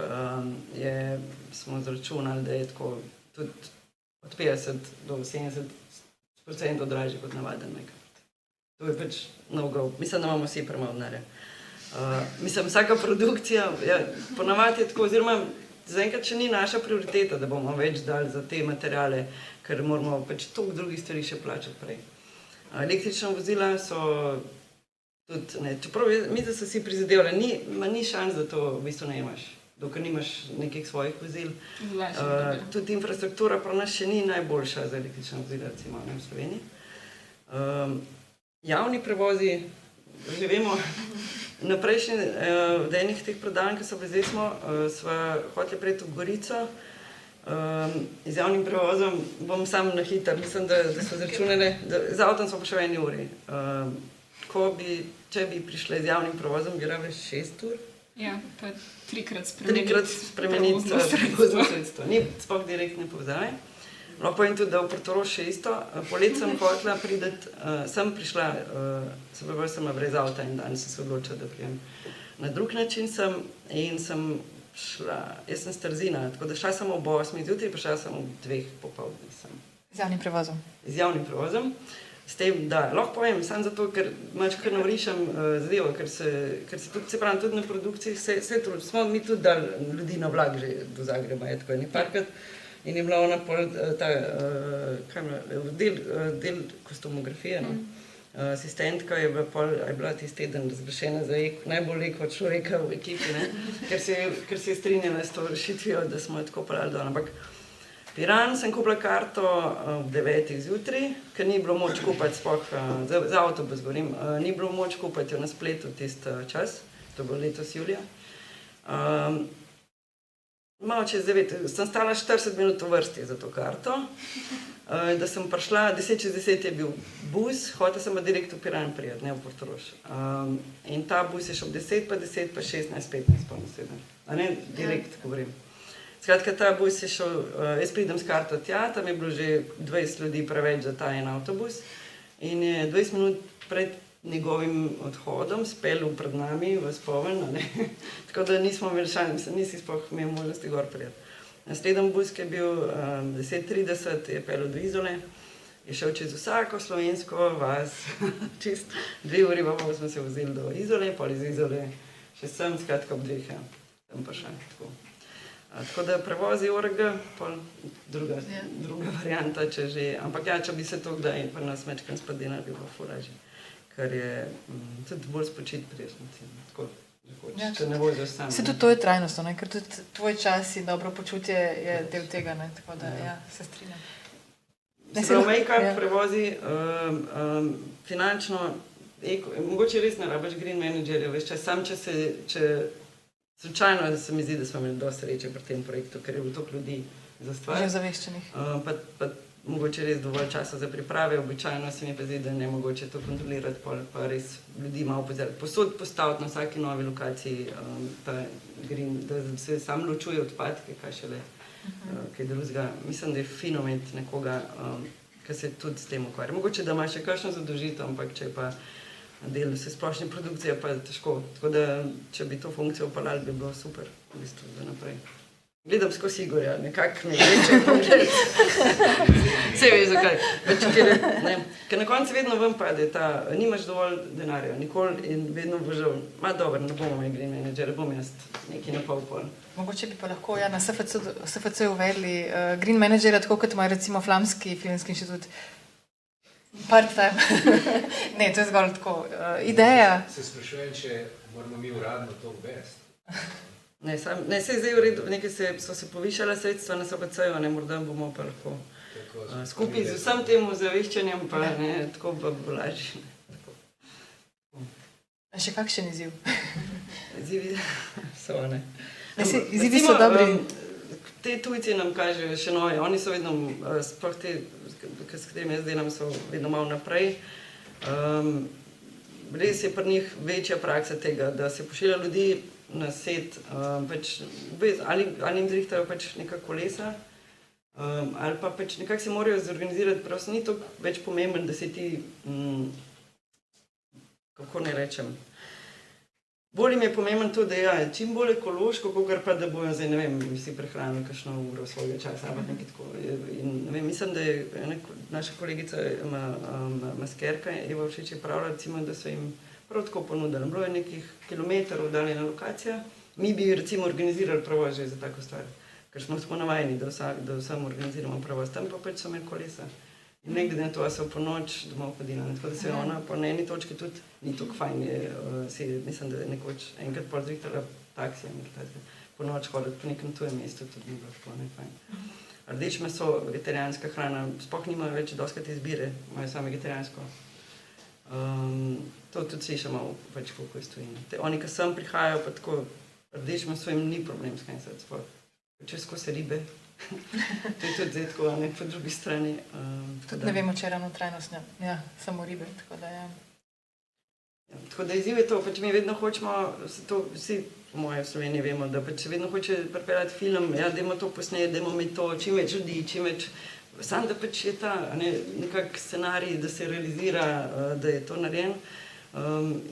smo zračunali, da je tako tudi od 50 do 70% dražji kot navaden make-up. To je pač no-go. Mislim, da imamo vsi premalo denarja. Mislim, vsaka produkcija, ja, ponavadi je tako, oziroma zaenkrat še ni naša prioriteta, da bomo več dali za te materiale, ker moramo pač toliko drugih stvari še plačati prej. Električna vozila so tudi, ne, čeprav mi, da so si prizadevali, ni šans, da to v bistvu ne imaš, dokler nimaš nekih svojih vozil. Tudi infrastruktura pri nas še ni najboljša za električna vozila, recimo v Sloveniji. Javni prevozi, že vemo, na prejšnji, v enih teh predavanj, ki so bili zdaj sva hoteli prejti v Gorico, z javnim prevozom, bom sam na hitro, mislim, da so zračunali, z avtom smo pa še v 1 uri. Če bi prišli z javnim prevozom, bi rabili 6 ur. Ja, pa 3-krat spremeniti prevozno sredstvo. Ni sploh direktne povezave. Lahko povem tudi, da v Portorož še isto. Polet sem hotela prideti, sem prišla, se pravi, sem brez avta in danes sem se odločila, da prijem. Na drug način sem šla, jaz sem s Trzina, tako da šla sem ob 8 zjutraj, prišla sem ob 2 popoldne. Z javnim prevozom. Z javnim prevozom. S tem, da lahko povem, samo zato, ker kar navrišem zadevo, ker se tudi, se pravi, tudi na produkciji smo mi tudi dali ljudi na vlak že do Zagreba, je tako eni parkrat in je bila ona del kostumografije, no. Asistentka je bila tisti teden razglašena za najbolj eko človeka v ekipi, ne? Ker se je strinjala s to rešitvijo, da smo jo tako peljali dol. Ampak Piran sem kupila karto ob 9 zjutraj, ker ni bilo moč kupiti sploh, za avtobus govorim, ni bilo moč kupiti jo na spletu tisti čas, to je bilo letos julija. malo čez 9, sem stala 40 minut v vrsti za to karto, da sem prišla, 10 čez 10 je bil bus, hotel sem pa direkt v Piran prijeti, ne v Portorož. In ta bus je šel 10, pa 10, pa 16, 15, pa 7. A ne, direkt govorim. Skratka, ta bus je šel, jaz pridem s karto tja, tam je bilo že 20 ljudi preveč za ta en avtobus in je 20 minut pred njegovim odhodom speljal pred nami v spoven, tako da nismo imeli šanse, nisi sploh imel možnosti gor prijeti. Naslednji bus, ki je bil 10:30, je peljal do Izole, je šel čez vsako slovensko vas, čist 2 uri pa pol smo se vozili do Izole, pol iz Izole še sem, skratka ob 2, ja, tam pa še tako. Tako da prevozi ORG, pol druga varianta, če že, ampak ja, če bi se to kdaj pri nas mečkam spadina, bi bilo furaži, ker je tudi bolj spočit prijesnici, tako. Ja, če ne voziš sam. Se tudi to je trajnostno, ne? Ker tudi tvoj čas in dobro počutje je del tega, ne? Tako da ja, se strinjam. Se pravi, make-up, prevozi, finančno, mogoče res ne rabiš green managerjev, veš, sam če slučajno je, da se mi zdi, da smo imeli dosti sreče pri tem projektu, ker je bilo toliko ljudi za stvar. Že zaveščenih. Pa mogoče res dovolj časa za priprave, običajno se mi pa zdi, da je nemogoče to kontrolirati, pa res ljudi malo pozirati. Posod postaviti na vsaki novi lokaciji ta green, da se sam ločuje odpadke, kaj šele, kaj drugega. Mislim, da je fino imeti nekoga, ki se tudi s tem ukvarja. Mogoče, da ima še kakšno zadolžitev, ampak če pa del vse splošne produkcije, pa je težko. Tako da, če bi to funkcijo upeljali, bi bilo super, v bistvu, za naprej. Gledam skozi Igorja, nekako mi reče pogled. Vse veš zakaj. Ker na koncu vedno ven pade ta, nimaš dovolj denarja, nikoli in vedno bo žal, dobro, ne bomo imeli green manager, bom jaz nekaj na pol. Mogoče bi pa lahko ja, na SFC uvedli green managerja, tako kot ima recimo Flamski filmski inštitut. Part-time. Ne, to je zgolj tako. Ideja. Se sprašujem, če moramo mi uradno to uvesti. Ne, se je zdaj v redu, nekaj so se povišala sredstva na SFC-ju, morda bomo pa lahko skupaj z vsem tem ozaveščanjem, pa ne, tako pa bo lažje. Še kakšen izziv? Izzivi so, ne. Izzivi so dobri. Te tujci nam kažejo še nove, oni so vedno, sploh te, s katerimi jaz delam, so vedno malo naprej. Res je pri njih večja praksa tega, da se pošilja ljudi na set, ali jim zrihtajo neka kolesa, ali pa nekako se morajo zorganizirati, prosto ni to več pomemben, da si ti, kako ne rečem, bolj jim je pomemben to, da je čim bolj ekološko, kakor pa, da bojo zdaj, ne vem, vsi prehranili kakšno uro svojega časa, ali nekaj tako. In ne vem, mislim, da je naša kolegica maskerka Eva Všeč je pravila, recimo, da so jim prav tako ponudili. Bilo je nekih kilometrov oddaljena lokacija, mi bi recimo organizirali prevoz že za tako stvar, ker smo tako navajeni, da vsem organiziramo prevoz, tam pa so imeli kolesa. In nekdaj na to so po noč domov hodila, tako da se je ona po eni točki tudi ni tako fajn, mislim, da je nekoč enkrat pol zrihtala taksijem, po noč hoditi po nekem tujem mestu, tudi ni bilo tako fajn. Rdeč meso, vegetarijanska hrana, sploh nimajo več doskrat izbire, imajo samo vegetarijansko. To tudi slišamo več, koliko je stojino. Oni, ki sem prihajajo, pa tako rdeč meso jim ni problem skenjati sploh. Če skozi ribe, to je tudi zdaj tako, ne po drugi strani. Tudi ne vemo, če je ravno trajnostno, ja, samo ribe, tako da ja. Tako da izziv je to, pač mi vedno hočemo, vsi po moje v Sloveniji vemo, da pač se vedno hoče pripeljati film, ja, dajmo to posneti, dajmo mi to, čim več ljudi, čim več, sam da pač je ta nekak scenarij, da se realizira, da je to narejen.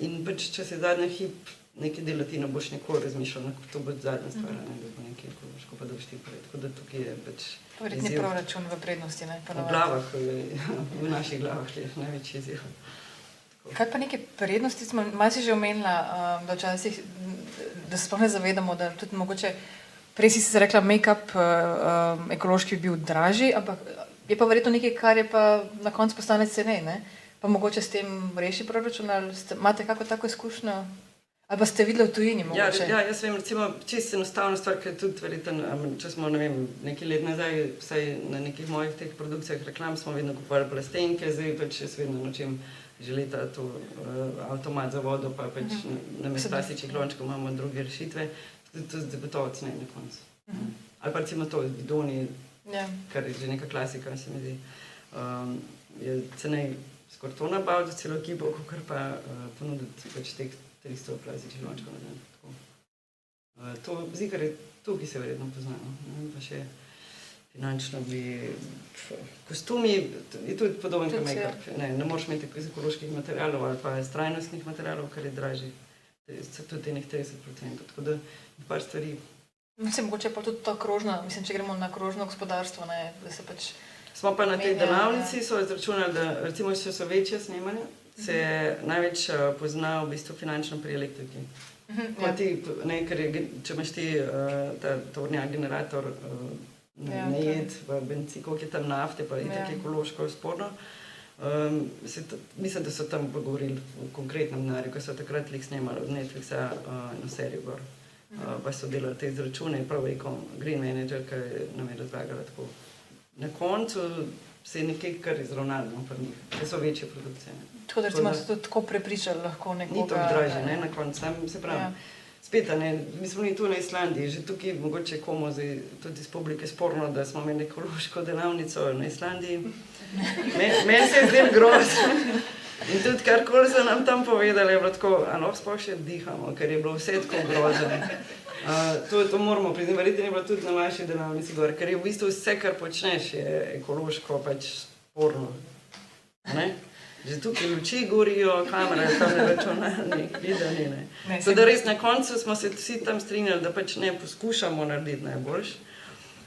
In pač, če se zadnji hip nekaj delati, ne boš nikoli razmišljal, to bo zadnja stvar, da bo nekaj ekološko, pa da boš ti prej. Tako da tukaj je pač izziv. Verjetni proračun v prednosti, ne? V glavah, v naših glavah je največji izziv. Kaj pa neke prednosti, malo si že omenila, da včasih, da se sploh ne zavedamo, da tudi mogoče, prej si se rekla, make-up ekološki bi bil dražji, ampak je pa verjetno nekaj, kar je pa na koncu postane cenej, ne? Pa mogoče s tem reši proračun, ali imate kako tako izkušnjo? Ali pa ste videli v tujini mogoče? Ja, jaz vem, recimo, čisto enostavna stvar, ker tudi verjeten, če smo, ne vem, nekaj let nazaj, vsaj na nekih mojih teh produkcijah reklam, smo vedno kupovali plastenke, zdaj pač jaz vedno nočem že leta to avtomat za vodo, pa pač namesto plastičnih lončkov imamo druge rešitve, to je zagotovo ceneje na koncu. Ali pa recimo to z bidoni, Ja. kar je že neka klasika, se mi zdi. Je cenej skoraj to nabaviti za celo ekipo, kot pa ponuditi pač teh 300 plastičnih lončkov. To zikar je tukaj se verjetno poznajo. Pa še finančno bi... Kostumi je tudi podoben kot make-up. Ne moreš imeti iz ekoloških materialov ali pa iz trajnostnih materialov, kar je dražji. Tudi enih 30%. Tako da par stvari... Mislim, mogoče pa tudi to krožno, mislim, če gremo na krožno gospodarstvo, ne, da se pač... Smo pa na tej delavnici so izračunali, da recimo, če so večje snemanja, se največ pozna v bistvu finančno pri elektriki. Ker če imaš ti ta tovornjak generator najet v bencin, koliko je tam nafte, pa je tako ekološko sporno. Mislim, da so tam govorili v konkretnem denarju, ko so takrat snemali od Netflixa eno serijo gor. Pa so delali te izračune in prav rekel Green Manager, ki nam je razlagala tako. Na koncu se je nekaj kar izravnalo pri njih, ker so večje produkcije. Tako da recimo so tako prepričali lahko nekoga... Ni to dražje, ne, na koncu, se pravi. Spet, mi smo bili tu na Islandiji, že tukaj mogoče komu tudi iz publike sporno, da smo imeli ekološko delavnico na Islandiji. Meni se je zdel grozno. In tudi karkoli so nam tam povedali, je bilo tako, lahko sploh še dihamo, ker je bilo vse tako grozno. To moramo priznati, verjetno je bilo tudi na vaši delavnici gor, ker je v bistvu vse, kar počneš, je ekološko pač sporno. Že tukaj luči gorijo, kamere tam ne računalnik, videni, ne. Tako da res na koncu smo se vsi tam strinjali, da pač ne poskušamo narediti najboljš,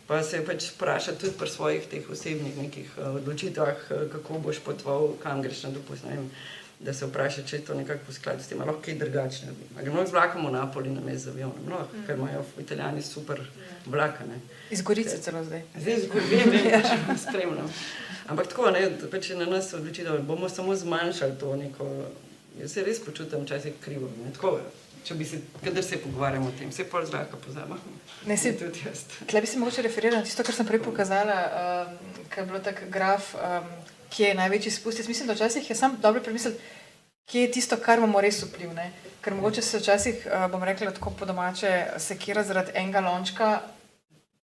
pa se pač vprašati tudi pri svojih teh osebnih nekih odločitvah, kako boš potoval, kam greš na dopust, ne vem, da se vpraša, če je to nekako v skladu s tem, lahko kaj drugačne. Gremo z vlakom v Napoli namesto z avionom, ker imajo Italijani super vlaka, ne. Iz Gorice celo zdaj. Zdaj iz Gorice, vem, spremljam. Ampak tako, ne, pač je na nas odločitev, bomo samo zmanjšali to neko, jaz se res počutim včasih krivo, ne, tako, če bi se, kadar se pogovarjamo o tem, se pol zlahka pozabam. Ne, si, tudi jaz. Tle bi se mogoče referirala na tisto, kar sem prej pokazala, ker je bilo tak graf, kje je največji spust. Jaz mislim, da včasih je sam dobro premisliti, kje je tisto, kar imamo res vpliv, ne. Ker mogoče se včasih, bom rekla tako po domače, sekira zaradi enega lončka,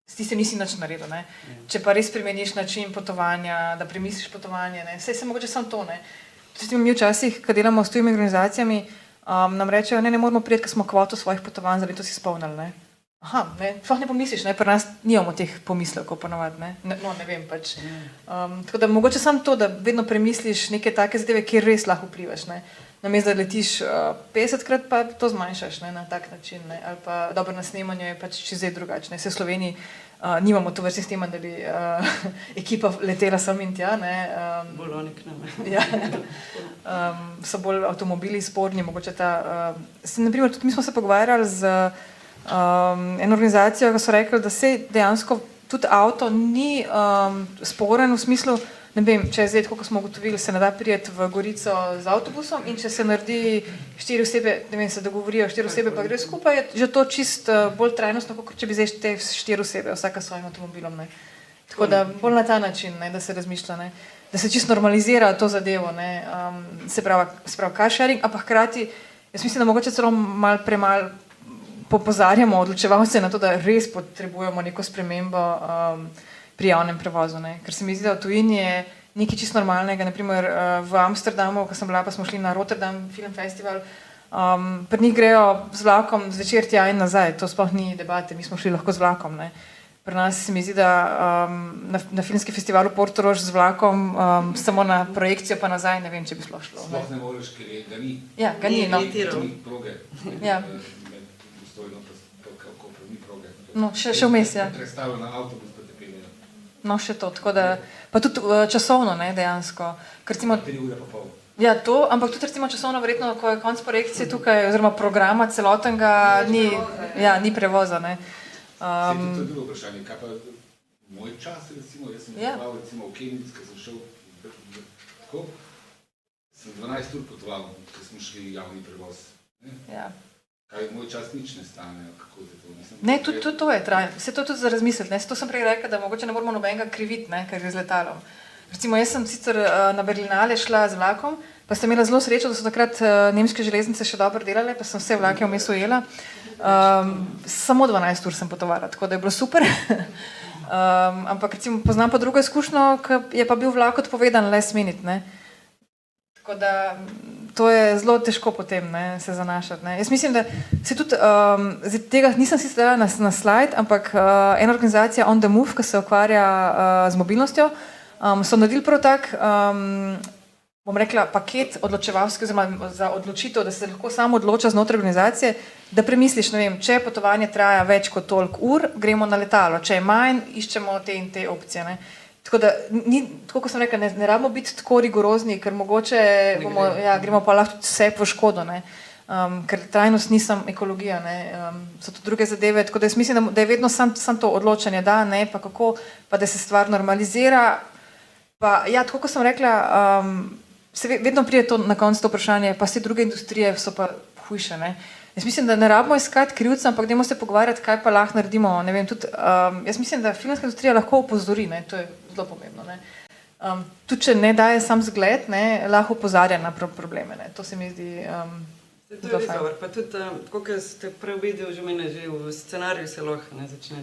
s tistem nisi nič naredil, ne. Če pa res spremeniš način potovanja, da premisliš potovanje, ne, saj se mogoče samo to, ne. Tudi mi včasih, ko delamo s tujimi organizacijami, nam rečejo, ne moramo priti, ker smo kvoto svojih potovanj za letos izpolnili, ne. Aha, ne, sploh ne pomisliš, ne, pri nas nimamo teh pomislekov ponavadi, ne. No, ne vem pač. Tako da mogoče samo to, da vedno premisliš neke take zadeve, kjer res lahko vplivaš, ne. Namesto da letiš 50krat, pa to zmanjšaš, ne, na tak način, ne. Ali pa dobro na snemanju je pač čez drugače, ne. Se v Sloveniji nimamo to več sistema, da bi ekipa letela sem in tja, ne. Bolj oni k nam. Ja. So bolj avtomobili sporni, mogoče ta... Naprimer, tudi mi smo se pogovarjali z eno organizacijo, ko so rekli, da se dejansko tudi avto ni sporen v smislu, ne vem, če je zdaj, tako kot smo ugotovili, se ne da prijeti v Gorico z avtobusom in če se naredi 4 osebe, ne vem, se dogovorijo 4 osebe, pa gre skupaj, je že to čist bolj trajnostno, kot če bi zdaj te 4 osebe, vsaka s svojim avtomobilom, ne. Tako da bolj na ta način, ne, da se razmišlja, ne, da se čisto normalizira to zadevo, ne, se pravi car sharing, ampak hkrati, jaz mislim, da mogoče celo malo premalo popozarjamo odločevalce na to, da res potrebujemo neko spremembo pri javnem prevozu, ne. Ker se mi zdi, da v tujini je nekaj čisto normalnega, naprimer v Amsterdamu, ko sem bila, pa smo šli na Rotterdam Film Festival, pri njih grejo z vlakom zvečer tja in nazaj, to sploh ni debate, mi smo šli lahko z vlakom, ne. Pri nas se mi zdi, da na filmski festivalu Portorož z vlakom samo na projekcijo pa nazaj, ne vem, če bi sploh šlo. Sploh ne moreš, ker ga ni. Ja, ga ni, no. Ni proge. Ja. Ni proge. No, še vmes, ja. Predstavlja na avtobus, pa te peljejo. No, še to, tako da, pa tudi časovno, ne, dejansko. Ker recimo, 3 ure pa pol. ja, to, ampak tudi recimo časovno verjetno, ko je konc projekcije tukaj, oziroma programa celotenga, ni prevoza, ne. To je drugo vprašanje, kaj pa moj čas, recimo, jaz sem potoval, recimo v Kenic, ko sem šel tako, sem 12 ur potoval, ko smo šli javni prevoz. Ja. Kaj moj čas nič ne stane, kako je to? Ne, tudi to je trajno, vse to je tudi za razmisliti, ne, to sem prej rekla, da mogoče ne moramo nobenega kriviti, ne, ker je z letalom. Recimo, jaz sem sicer na Berlinale šla z vlakom, pa sem imela zelo srečo, da so takrat nemške železnice še dobro delale, pa sem vse vlake vmes ujela. Samo 12 ur sem potovala, tako da je bilo super. Ampak recimo poznam pa drugo izkušnjo, ki je pa bil vlak odpovedan last minute, ne. Tako da to je zelo težko potem, ne, se zanašati, ne. Jaz mislim, da se tudi, zdaj tega nisem si dala na slajd, ampak ena organizacija On the Move, ki se ukvarja z mobilnostjo, so naredili prav tak, bom rekla, paket odločevalski oziroma za odločitev, da se lahko samo odloča znotraj organizacije, da premisliš, ne vem, če potovanje traja več kot toliko ur, gremo na letalo, če je manj, iščemo te in te opcije, ne. Tako da, tako kot sem rekla, ne rabimo biti tako rigorozni, ker mogoče gremo pa lahko vse po škodo, ne. Ker trajnost ni samo ekologija, ne, so to druge zadeve, tako da jaz mislim, da je vedno samo to odločanje, da, ne, pa kako, pa da se stvar normalizira, pa ja, tako kot sem rekla, se vedno pride to na koncu to vprašanje, pa vse druge industrije so pa hujše, ne. Jaz mislim, da ne rabimo iskati krivca, ampak dajmo se pogovarjati, kaj pa lahko naredimo, ne vem, tudi, jaz mislim, da filmska industrija lahko opozori, ne, to je zelo pomembno, ne. Tudi, če ne daje sam zgled, ne, lahko opozarja na probleme, ne, to se mi zdi, To je res dobro, pa tudi, tako kot ste prej videli, že mene, že v scenariju se lahko ne začne.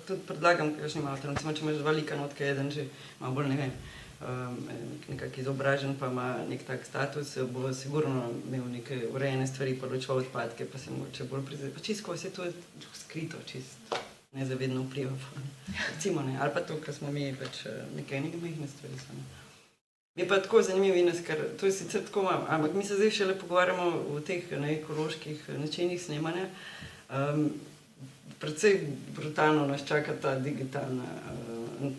Tudi predlagam, ker još nima avtor, recimo, če imaš dva lika notka, eden že malo bolj, ne vem, nekak izobražen, pa ima nek tak status, bo sigurno imel neke urejene stvari, pa ločeval odpadke, pa se mogoče bolj prizadeti. Pa čisto se to je skrito, čisto nezavedno vpliva. Recimo, ne, ali pa to, kar smo mi pač nekaj mehne stvari so. Je pa tako zanimiv Ines, ker to je sicer tako malo, ampak mi se zdaj šele pogovarjamo o teh ekoloških načinih snemanja. Predvsej brutalno nas čaka ta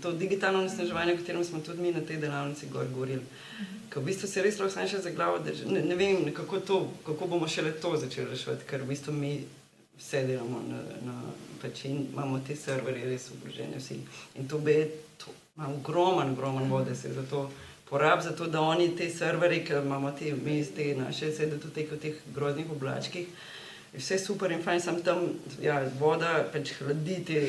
to digitalno onesnaževanje, o katerem smo tudi mi na tej delavnici govorili. Ker v bistvu se res lahko še za glavo, da ne vem, kako bomo šele to začeli reševati, ker v bistvu mi vse delamo pač in imamo te serverje res obložene vsi. In to ima ogroman vode se za to porabi, zato da oni te serverje, ker imamo te naše sedetoteke v teh groznih oblačkih, je vse super in fajn, sam tam voda pač hladi te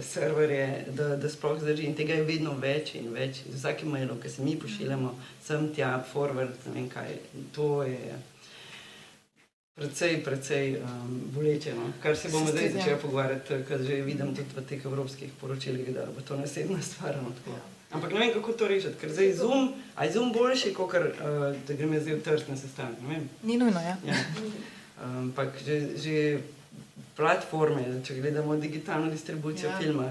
serverje, da sploh zdrži in tega je vedno več in več. Z vsakim mailom, ki se mi pošiljamo, sem tja, forward, ne vem kaj, to je precej boleče, no. Kar se bomo zdaj začeli pogovarjati, ker že vidim tudi v teh evropskih poročilih, da bo to naslednja stvar, no, tako. Ampak ne vem, kako to rešiti, ker zdaj je Zoom boljši, kakor da grem jaz zdaj v trst na sestanek, ne vem. Ni nujno, ja. Ampak že platforme, če gledamo digitalno distribucijo filma,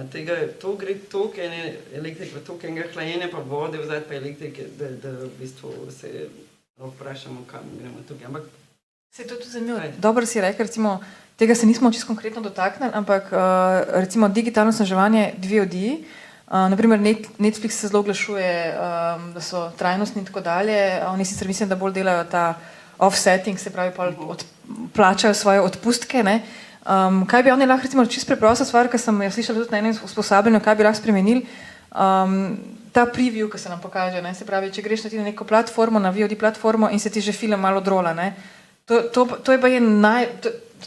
to gre toliko ene elektrike, toliko enega hlajenja pa vode, vzad pa elektrike, da v bistvu se vprašamo, kam gremo tukaj. Ampak se je to tudi zanimivo. Dobro si rekel, recimo, tega se nismo čisto konkretno dotaknili, ampak recimo digitalno onesnaževanje VOD, naprimer Netflix se zelo oglašuje, da so trajnostni in tako dalje, oni sicer mislim, da bolj delajo ta offsetting, se pravi, plačajo svoje odpustke, ne. Kaj bi oni lahko, recimo, čisto preprosta stvar, ki sem jo slišala tudi na enem usposabljanju, kaj bi lahko spremenili, ta preview, ki se nam pokaže, ne, se pravi, če greš na neko platformo, na VOD platformo in se ti že film malo drola, ne, to je pa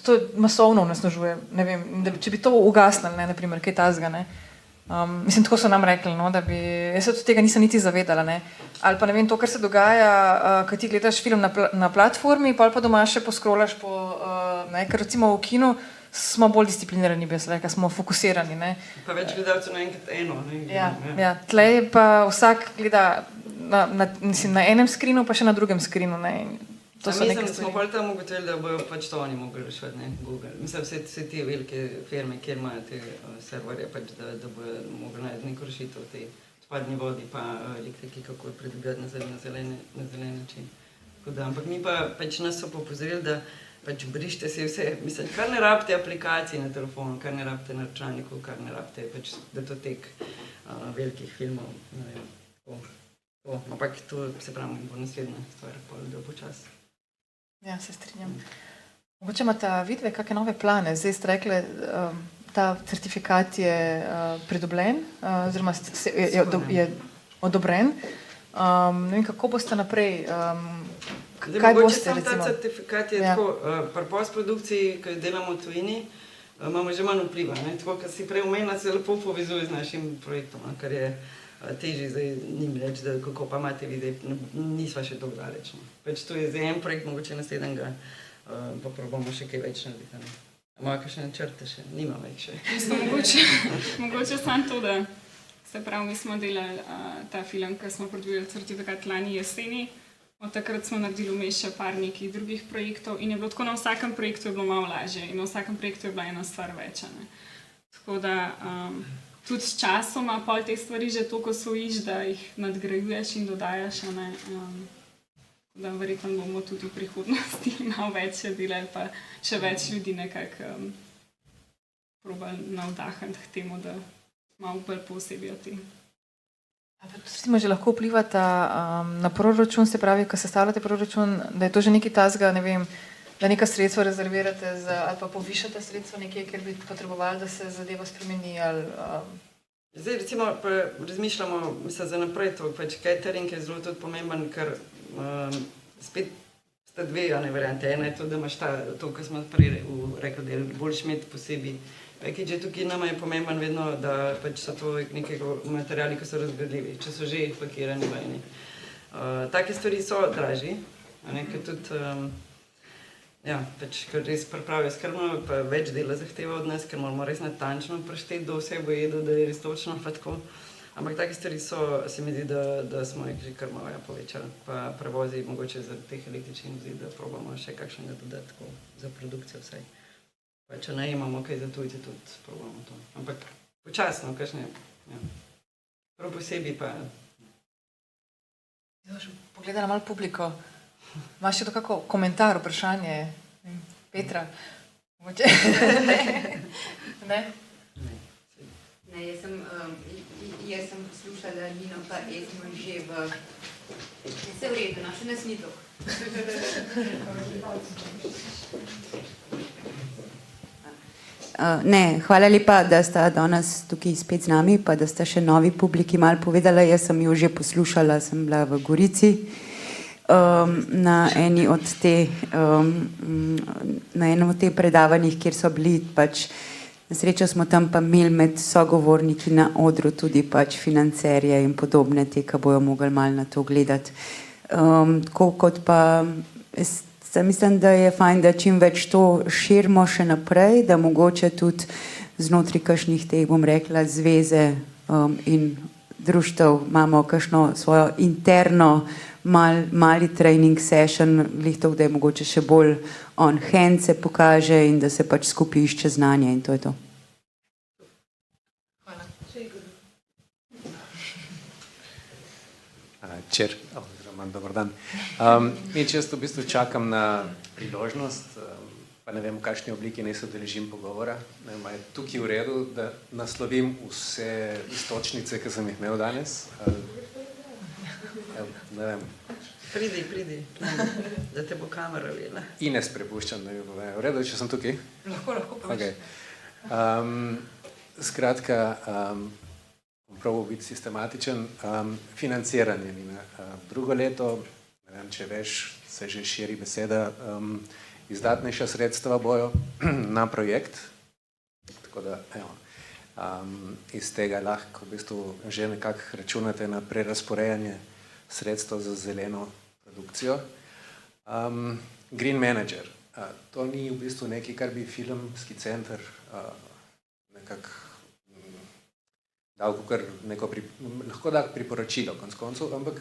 to masovno onesnažuje, ne vem, če bi to ugasnili, ne, naprimer, kaj tazga, ne. Mislim, tako so nam rekli, no, da bi, jaz se od tega nisem niti zavedala, ne. Ali pa ne vem, to, kar se dogaja, ko ti gledaš film na platformi, pa doma še poskrolaš po, ne, ker recimo v kinu smo bolj disciplinirani, bi jaz rekla, smo fokusirani, ne. Pa več gledalcev naenkrat eno, ne. Ja, tlej pa vsak gleda na enem skrinu, pa še na drugem skrinu, ne. Mislim, da smo bolj tam ugotovili, da bojo pač to oni mogli rešiti, ne, Google. Mislim, vse te velike firme, kjer imajo te serverje, pač, da bojo mogli najti neko rešitev v tej odpadni vodi pa elektriki, kako jo pridobljati na zelen način. Ampak mi pa pač nas so popozorili, da pač brište se vse, mislim, kar ne rabite aplikacij na telefonu, kar ne rabite na računalniku, kar ne rabite pač datotek velikih filmov, ne vem, ampak to se pravi, bo naslednja stvar, da bo čas. Ja, se strinjam. Mogoče imate vidve kakšne nove plane? Zdaj ste rekli, ta certifikat je pridobljen, oziroma je odobren. Ne vem, kako boste naprej, kaj boste, recimo? Ta certifikat je tako, pri postprodukciji, ki delamo v tujini, imamo že manj vpliva, ne? Tako, kar si prej omenila, se lepo povezuje z našim projektom, kar je težje zdaj njim reči, da kako pa imate vi, nisva še tako daleč. Pač to je zdaj en projekt, mogoče naslednjega, pa probamo še kaj več narediti. Moja kakšne načrte še, nimam jih še. Mogoče samo to, da se pravi, mi smo delali ta film, ki smo pridobili certifikat lani jeseni. Od takrat smo naredili vmes še par nekih drugih projektov in je bilo tako, na vsakem projektu je bilo malo lažje in na vsakem projektu je bila ena stvar več. Tako da tudi s časoma pol te stvari že toliko osvojiš, da jih nadgrajuješ in dodajaš. Da verjetno bomo tudi v prihodnosti malo več delali, pa še več ljudi nekako probali navdahniti k temu, da malo bolj posebijo te. Recimo, že lahko vplivata na proračun, se pravi, ko sestavljate proračun, da je to že nekaj tazga, ne vem, da neka sredstva rezervirate ali pa povišate sredstva nekje, ker bi potrebovali, da se zadeva spremeni ali... Zdaj, recimo, razmišljamo za naprej to, pač catering je zelo tudi pomemben, ker spet sta dve variante. Ena je to, da imaš to, kar smo prej rekli, da je boljš imeti posebej package. Tukaj nama je pomemben vedno, da pač so to neki materiali, ki so razgradljivi, če so že pakirani vajni. Take stvari so dražji, ker tudi, pač, ker res pripravijo skrbno, pa več dela zahteva od nas, ker moramo res natančno prešteti, da vse bo jedel, da je res točno pa tako. Ampak take stvari so, se mi zdi, da smo jih že kar malo povečali. Pa prevozi mogoče za teh električnih vozil, da probamo še kakšnega dodati tako za produkcijo vsaj. Pa če ne imamo kaj za tujce, tudi probamo to. Ampak počasno, kakšne, prav posebej pa... Pogledala malo publiko. Imaš še to kako komentar, vprašanje? Petra? Ne? Ne, jaz sem poslušala Nino, pa smo že v... Vse v redu, no, še nas ni to. Ne, hvala lepa, da sta danes tukaj spet z nami, pa da sta še novi publiki malo povedala. Jaz sem jo že poslušala, sem bila v Gorici na enem od teh predavanjih, kjer so bili pač, na srečo smo tam pa imeli med sogovorniki na odru tudi pač financerje in podobne te, ki bojo mogli malo na to gledati. Tako kot pa, mislim, da je fajn, da čim več to širimo še naprej, da mogoče tudi znotraj kakšnih teh, bom rekla, zveze in društev imamo kakšno svojo interno mali training session, lihto, da je mogoče še bolj on hand se pokaže in da se pač skupaj išče znanje in to je to. Hvala. Dobar dan. Jaz v bistvu čakam na priložnost, pa ne vem, v kakšni obliki naj se udeležim pogovora. Je tukaj v redu, da naslovim vse istočnice, ki sem jih imel danes? Ne vem. Pridi, da te bo kamera videla. Ines prepuščam, da jo povem. V redu, če sem tukaj? Lahko poveš. Skratka, probal biti sistematičen. Financiranje. Drugo leto, ne vem, če veš, se že širi beseda, izdatnejša sredstva bojo na projekt. Tako da, iz tega lahko v bistvu že nekako računate na prerazporejanje sredstva za zeleno produkcijo. Green Manager. To ni v bistvu nekaj, kar bi filmski center nekako dal kakor neko, lahko da priporočilo konec koncev, ampak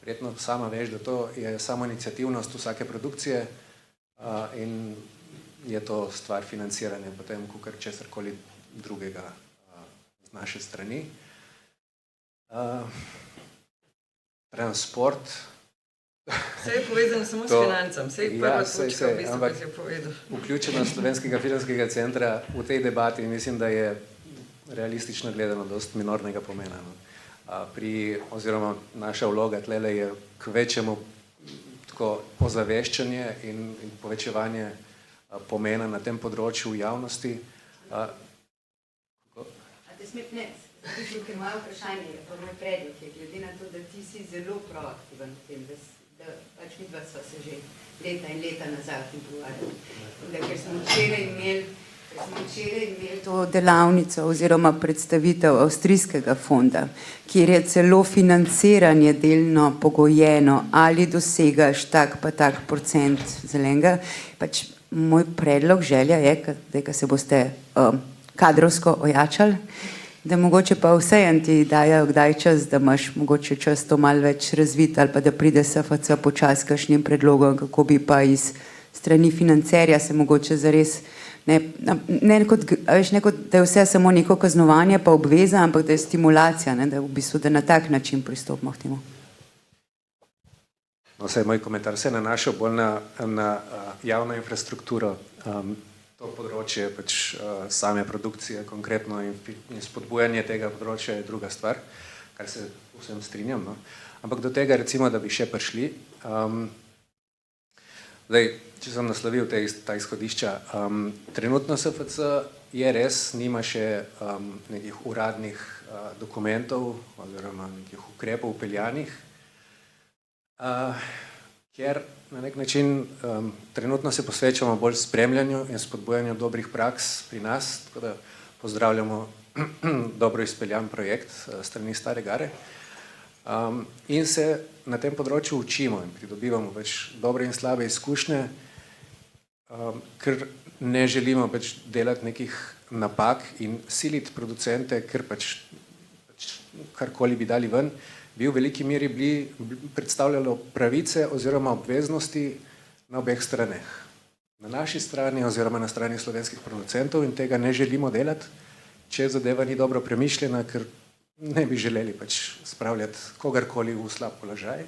verjetno sama veš, da to je samo iniciativnost vsake produkcije in je to stvar financiranja potem kakor česarkoli drugega z naše strani. Transport. Vse je povezano samo s financami, vse je prva točka, v bistvu, ki si jo povedal. Vključenost Slovenskega filmskega centra v tej debati mislim, da je realistično gledano dosti minornega pomena. Oziroma naša vloga tlele je k večjemu tako ozaveščanje in povečevanje pomena na tem področju v javnosti. Ker moje vprašanje je, pa moj predlog je, glede na to, da ti si zelo proaktiven v tem, da pač midva sva se že leta in leta nazaj pogovarjali. Da ker smo včeraj imeli Smo včeraj imeli to delavnico oziroma predstavitev avstrijskega fonda, kjer je celo financiranje delno pogojeno, ali dosegaš tak pa tak procent zelenega. Pač moj predlog, želja je, da se boste kadrovsko ojačali, da mogoče pa vseeno ti dajo kdaj čas, da imaš mogoče čas to malo več razviti ali pa da pride SFC počas kakšnim predlogom, kako bi pa iz strani financerja se mogoče zares ne kot, da je vse samo neko kaznovanje pa obveza, ampak da je stimulacija, ne, da v bistvu da na tak način pristopimo k temu. No, vse moj komentar se je nanašal bolj na javno infrastrukturo. To področje pač same produkcije konkretno in spodbujanje tega področja je druga stvar, kar se vsem strinjam. No. Ampak do tega recimo, da bi še prišli. Zdaj, če sem naslovil ta izhodišča, trenutno SFC je res, nima še nekih uradnih dokumentov oziroma nekih ukrepov upeljanih, ker na nek način trenutno se posvečamo bolj spremljanju in spodbujanju dobrih praks pri nas, tako da pozdravljamo dobro izpeljan projekt strani Stare Gare. In se na tem področju učimo in pridobivamo več dobre in slabe izkušnje, ker ne želimo več delati nekih napak in siliti producente, ker pač karkoli bi dali ven, bi v veliki meri predstavljalo pravice oziroma obveznosti na obeh straneh. Na naši strani oziroma na strani slovenskih producentov in tega ne želimo delati, če zadeva ni dobro premišljena, ker ne bi želeli pač spravljati kogarkoli v slab položaj.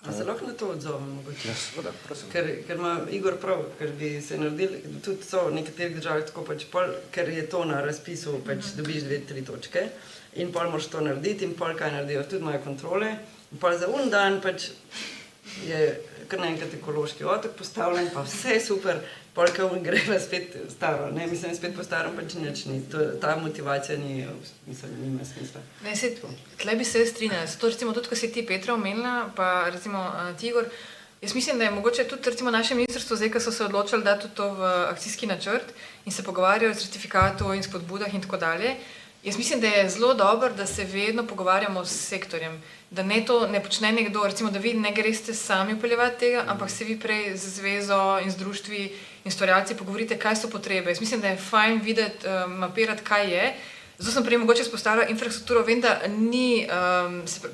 Se lahko na to odzovem mogoče? Ja, seveda, prosim. Ker ima Igor prav, ker bi se naredili, tudi so v nekaterih državah tako pač pol, ker je to na razpisu, pač dobiš 2-3 točke in pol moraš to narediti in pol kaj naredijo, tudi imajo kontrole in pol za un dan pač je kar naenkrat ekološki otok postavljen, pa vse super, pol kaj gre pa spet staro, ne, mislim, spet po starom pač nič ni, ta motivacija ni, mislim, nima smisla. Ne, tle bi se strinjala, zato recimo tudi, ko si ti Petra omenila, pa recimo ti Igor, jaz mislim, da je mogoče tudi recimo naše ministrstvo zdaj, ko so se odločili dati to v akcijski načrt in se pogovarjajo o certifikatu in spodbudah in tako dalje. Jaz mislim, da je zelo dobro, da se vedno pogovarjamo s sektorjem, da ne to ne počne nekdo, recimo, da vi ne greste sami upeljevati tega, ampak se vi prej z zvezo in z društvi in stvarjalci pogovorite, kaj so potrebe. Jaz mislim, da je fajn videti, mapirati, kaj je. Zato sem prej mogoče izpostavila infrastrukturo, vem, da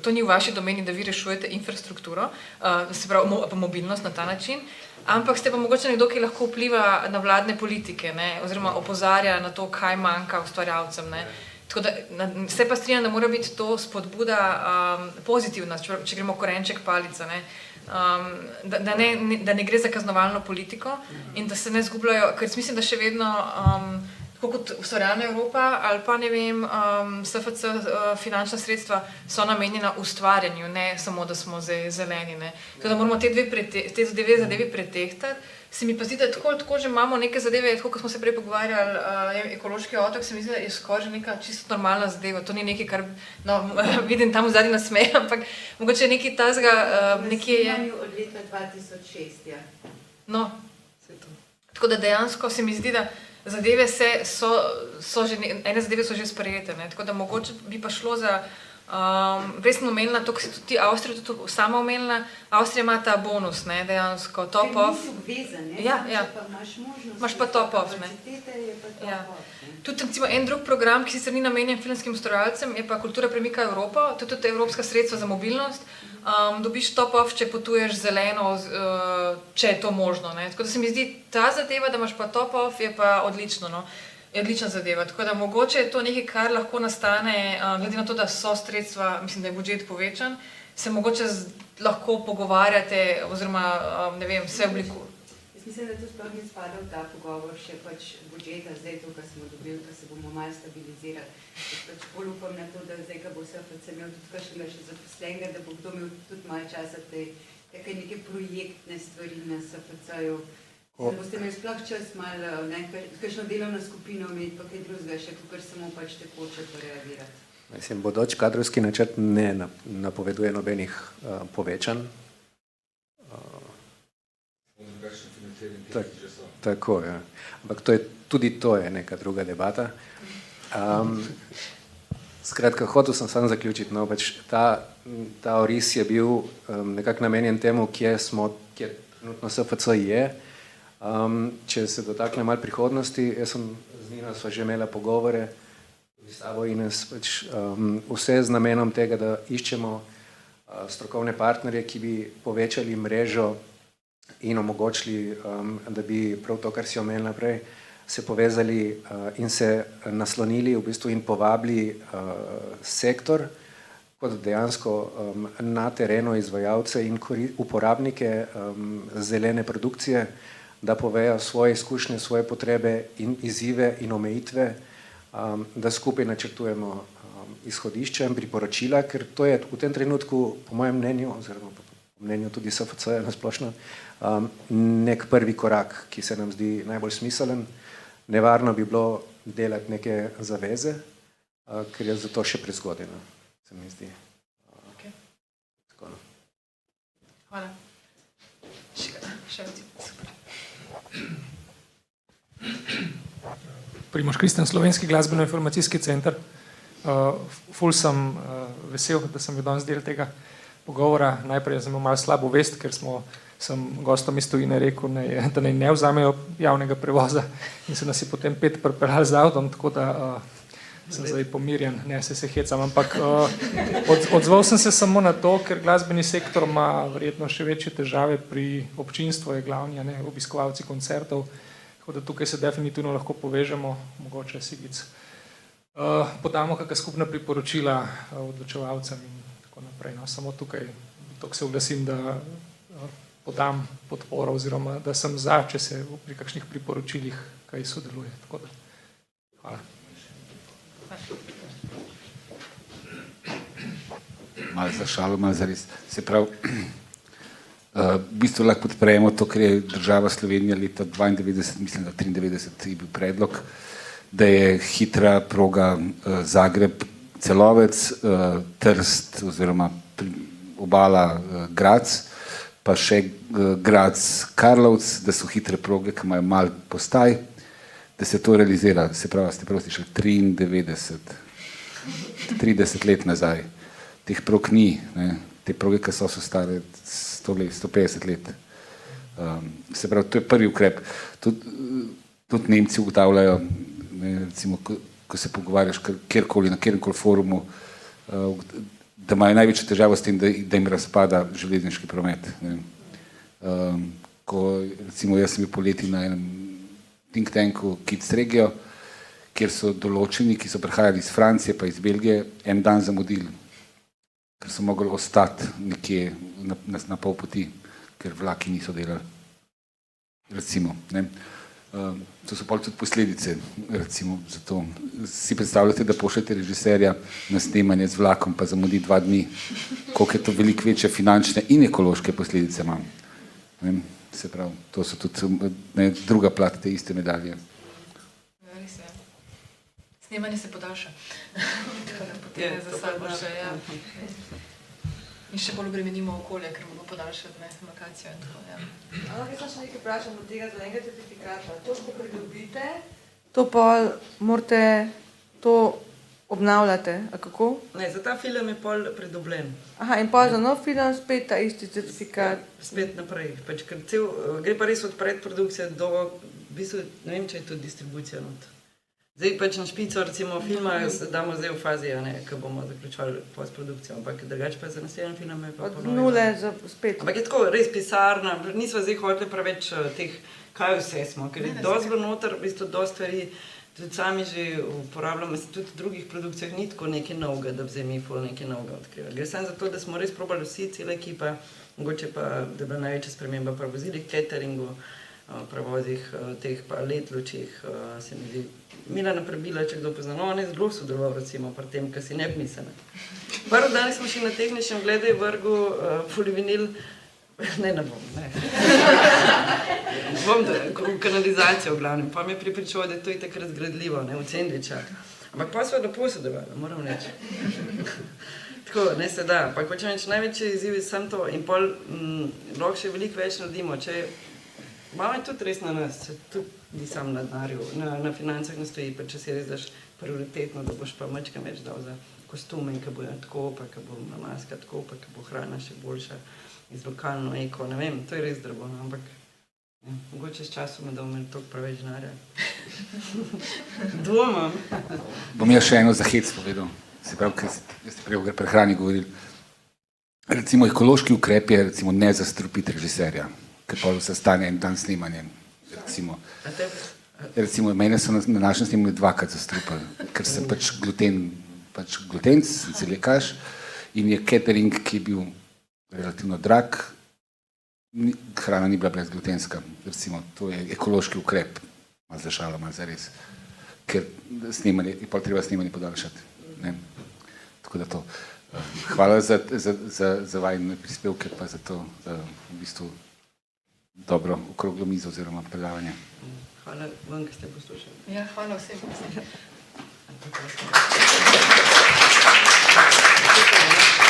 to ni v vaši domeni, da vi rešujete infrastrukturo, se pravi mobilnost na ta način, ampak ste pa mogoče nekdo, ki lahko vpliva na vladne politike, ne, oziroma opozarja na to, kaj manjka ustvarjalcem, ne. Tako da se pa strinjam, da mora biti to spodbuda pozitivna, če gremo korenček palica, ne. Da ne gre za kaznovalno politiko in da se ne zgubljajo, ker mislim, da še vedno, tako kot ustvarjalna Evropa ali pa ne vem, SFC finančna sredstva so namenjena ustvarjanju, ne samo, da smo zdaj zeleni, ne. Tako da moramo te dve zadevi pretehtati. Se mi pa zdi, da tako že imamo neke zadeve, tako kot smo se prej pogovarjali, ekološki otok, se mi zdi, da je skoraj neka čisto normalna zadeva. To ni nekaj, kar, no, vidim tam v zadnji nasmej, ampak mogoče nekaj tazga, nekje je. Od leta 2006, ja. No, tako da dejansko se mi zdi, da zadeve ene zadeve so že sprejete, ne, tako da mogoče bi pa šlo za, res sem omenila, to, ko si tudi Avstrija tudi sama omenila, Avstrija ima ta bonus, ne, dejansko, top off. Ker nisi obvezan, ne, ja. pa imaš možnost. Imaš pa top off, ne. Kapacitete je pa top Ja. off, ne. Tudi recimo en drug program, ki sicer ni namenjen filmskim ustvarjalcem, je pa Kultura premika Evropo, to je tudi evropska sredstva za mobilnost. Dobiš top off, če potuješ zeleno, če je to možno, ne. Tako da se mi zdi ta zadeva, da imaš pa top off, je pa odlično, no. Je odlična zadeva, tako da mogoče je to nekaj, kar lahko nastane, glede na to, da so sredstva, mislim, da je budžet povečan, se mogoče lahko pogovarjate, oziroma, ne vem, vse oblikuje. Jaz mislim, da to sploh ne spada v ta pogovor še pač budžeta, zdaj to, kar smo dobili, kar se bomo malo stabilizirali. Jaz pač bolj upam na to, da zdaj, ko bo SFC imel tudi kakšnega še zaposlenega, da bo kdo imel tudi malo časa te neke projektne stvari na SFC-ju. Da boste imeli sploh čas malo, kakšno delovno skupino imeti, pa kaj drugega še, kakor samo pač tekoče poreagirati. Mislim, bodoč kadrovski načrt ne napoveduje nobenih povečanj. Tako, ja. Ampak tudi to je neka druga debata. Skratka, hotel sem samo zaključiti, no, pač ta oris je bil nekako namenjen temu, kje trenutno SFC je. Če se dotakne malo prihodnosti, jaz sem z Nino sva že imela pogovore, s tabo Ines, pač, vse z namenom tega, da iščemo strokovne partnerje, ki bi povečali mrežo in omogočili, da bi prav to, kar si omenila prej, se povezali in se naslonili v bistvu in povabili sektor kot dejansko na terenu izvajalce in uporabnike zelene produkcije, da povejo svoje izkušnje, svoje potrebe in izzive in omejitve, da skupaj načrtujemo izhodišča in priporočila, ker to je v tem trenutku, po mojem mnenju, oziroma po mnenju tudi SFC na splošno, nek prvi korak, ki se nam zdi najbolj smiselen. Nevarno bi bilo delati neke zaveze, ker je zato še prezgodaj, se mi zdi. Okay. Tako, no. Hvala. Še super. Primož Kristjan, Slovenski glasbeno-informacijski center. Ful sem vesel, da sem bil danes del tega pogovora. Najprej sem imel malo slabo vest, ker sem gostom iz tujine rekel, da naj ne vzamejo javnega prevoza in se nas je potem 5 pripeljali z avtom, tako da sem zdaj pomirjen, ne se hecam, ampak odzval sem se samo na to, ker glasbeni sektor ima verjetno še večje težave pri občinstvu, je glavni, obiskovalci koncertov, tako da tukaj se definitivno lahko povežemo, mogoče Sigic. Podamo kakšna skupna priporočila odločevalcem in tako naprej. No, samo tukaj se oglasim, da podam podporo oziroma da sem za, če se pri kakšnih priporočilih kaj sodeluje. Tako da, hvala. Malo za šalo, malo za res. Se pravi, v bistvu lahko podprejemo to, kar je država Slovenija leta 92, mislim, da 93 je bil predlog, da je hitra proga Zagreb-Celovec, Trst oziroma obala Graz, pa še Graz-Karlovc, da so hitre proge, ki imajo malo postaj, da se to realizira. Se pravi, ste prav slišali, 30 let nazaj. Teh prog ni, ne. Te proge, ki so stare 100 let, 150 let. Se pravi, to je prvi ukrep. Tudi Nemci ugotavljajo, recimo, ko se pogovarjaš kjerkoli, na kjerkoli forumu, da imajo največjo težavo s tem, da jim razpada železniški promet. Ko, recimo, jaz sem bil poleti na enem think tanku Kids Regio, kjer so določeni, ki so prihajali iz Francije pa iz Belgije, en dan zamudili, ker so mogli ostati nekje na pol poti, ker vlaki niso delali. Recimo, ne. To so tudi posledice, recimo, zato si predstavljate, da pošljete režiserja na snemanje z vlakom, pa zamudi 2 dni, koliko je to veliko večje finančne in ekološke posledice imam. Se pravi, to so tudi druga plat te iste medalje. Res je. Snemanje se podaljša. Potem je za sabo še, ja. In še bolj obremenimo okolje, ker bomo podaljšali lokacijo in tako, ja. Ampak jaz sem še nekaj vprašam od tega zelenega certifikata. To, ko pridobite, to pa morate, to obnavljate, a kako? Ne, za ta film je pol pridobljen. Aha, in pa za nov film spet ta isti certifikat. Spet naprej, pač, ker gre pa res od predprodukcije do, v bistvu, ne vem, če je to distribucija not. Zdaj pač na špico, recimo, filma damo zdaj v fazi, ko bomo zaključovali postprodukcijo, ampak drugače pa za naslednji film je pa ponovno. Od nule za spet. Ampak je tako, res pisarna, nismo zdaj hoteli preveč teh, kaj vse smo, ker je dosti bilo noter, v bistvu dosti stvari, tudi sami že uporabljamo, tudi v drugih produkcijah ni tako nekaj novega, da bi zdaj mi ful nekaj novega odkrivali. Gre samo za to, da smo res probali vsi, cela ekipa, mogoče pa, da je bila največja sprememba pri vozilih, cateringu, prevozih teh pa letlučih, se mi zdi. Milana Prebila, če kdo pozna, on je zelo sodeloval recimo pri tem, kar si ne bi mislili. Prvi dan smo šli na tehničnem gledaj vrgu polivinil, ne bom, ne. Bom v kanalizacijo v glavnem, pa mi je pripričal, da je to itak razgradljivo, ne, v Cendviča. Ampak pa smo lepo sodelovali, moram reči. Tako, ne se da, pa hočem reči, največji izziv je samo to in pol lahko še veliko več naredimo, če Malo je tudi res na nas, če tudi ni sam na denarju, na financah ne stoji, pa če si res daš prioritetno, da boš pa mačka več dal za kostume, ki bojo tako, pa ki bo maska tako, pa ki bo hrana še boljša iz lokalno eko, ne vem, to je res drago, no, ampak ne, mogoče s časom, da bomo imeli toliko preveč denarja. Dvomam. Bom jaz še eno za hec povedal, se pravi, ker ste prej o prehrani govorili. Recimo ekološki ukrep je recimo ne zastrupiti režiserja, ker pa se stane en dan snemanje. Recimo mene so na našem snemanju 2-krat zastrupali, ker sem pač glutenc, sem celikaš in je catering, ki je bil relativno drag, hrana ni bila brezglutenska, recimo, to je ekološki ukrep, malo za šalo, malo za res, ker snemanje, je pa treba snemanje podaljšati, ne, tako da to. Hvala za vajne prispevke, pa za to v bistvu dobro okroglo mizo oziroma predavanje. Hvala vam, ki ste poslušali. Ja, hvala vsem. Hvala.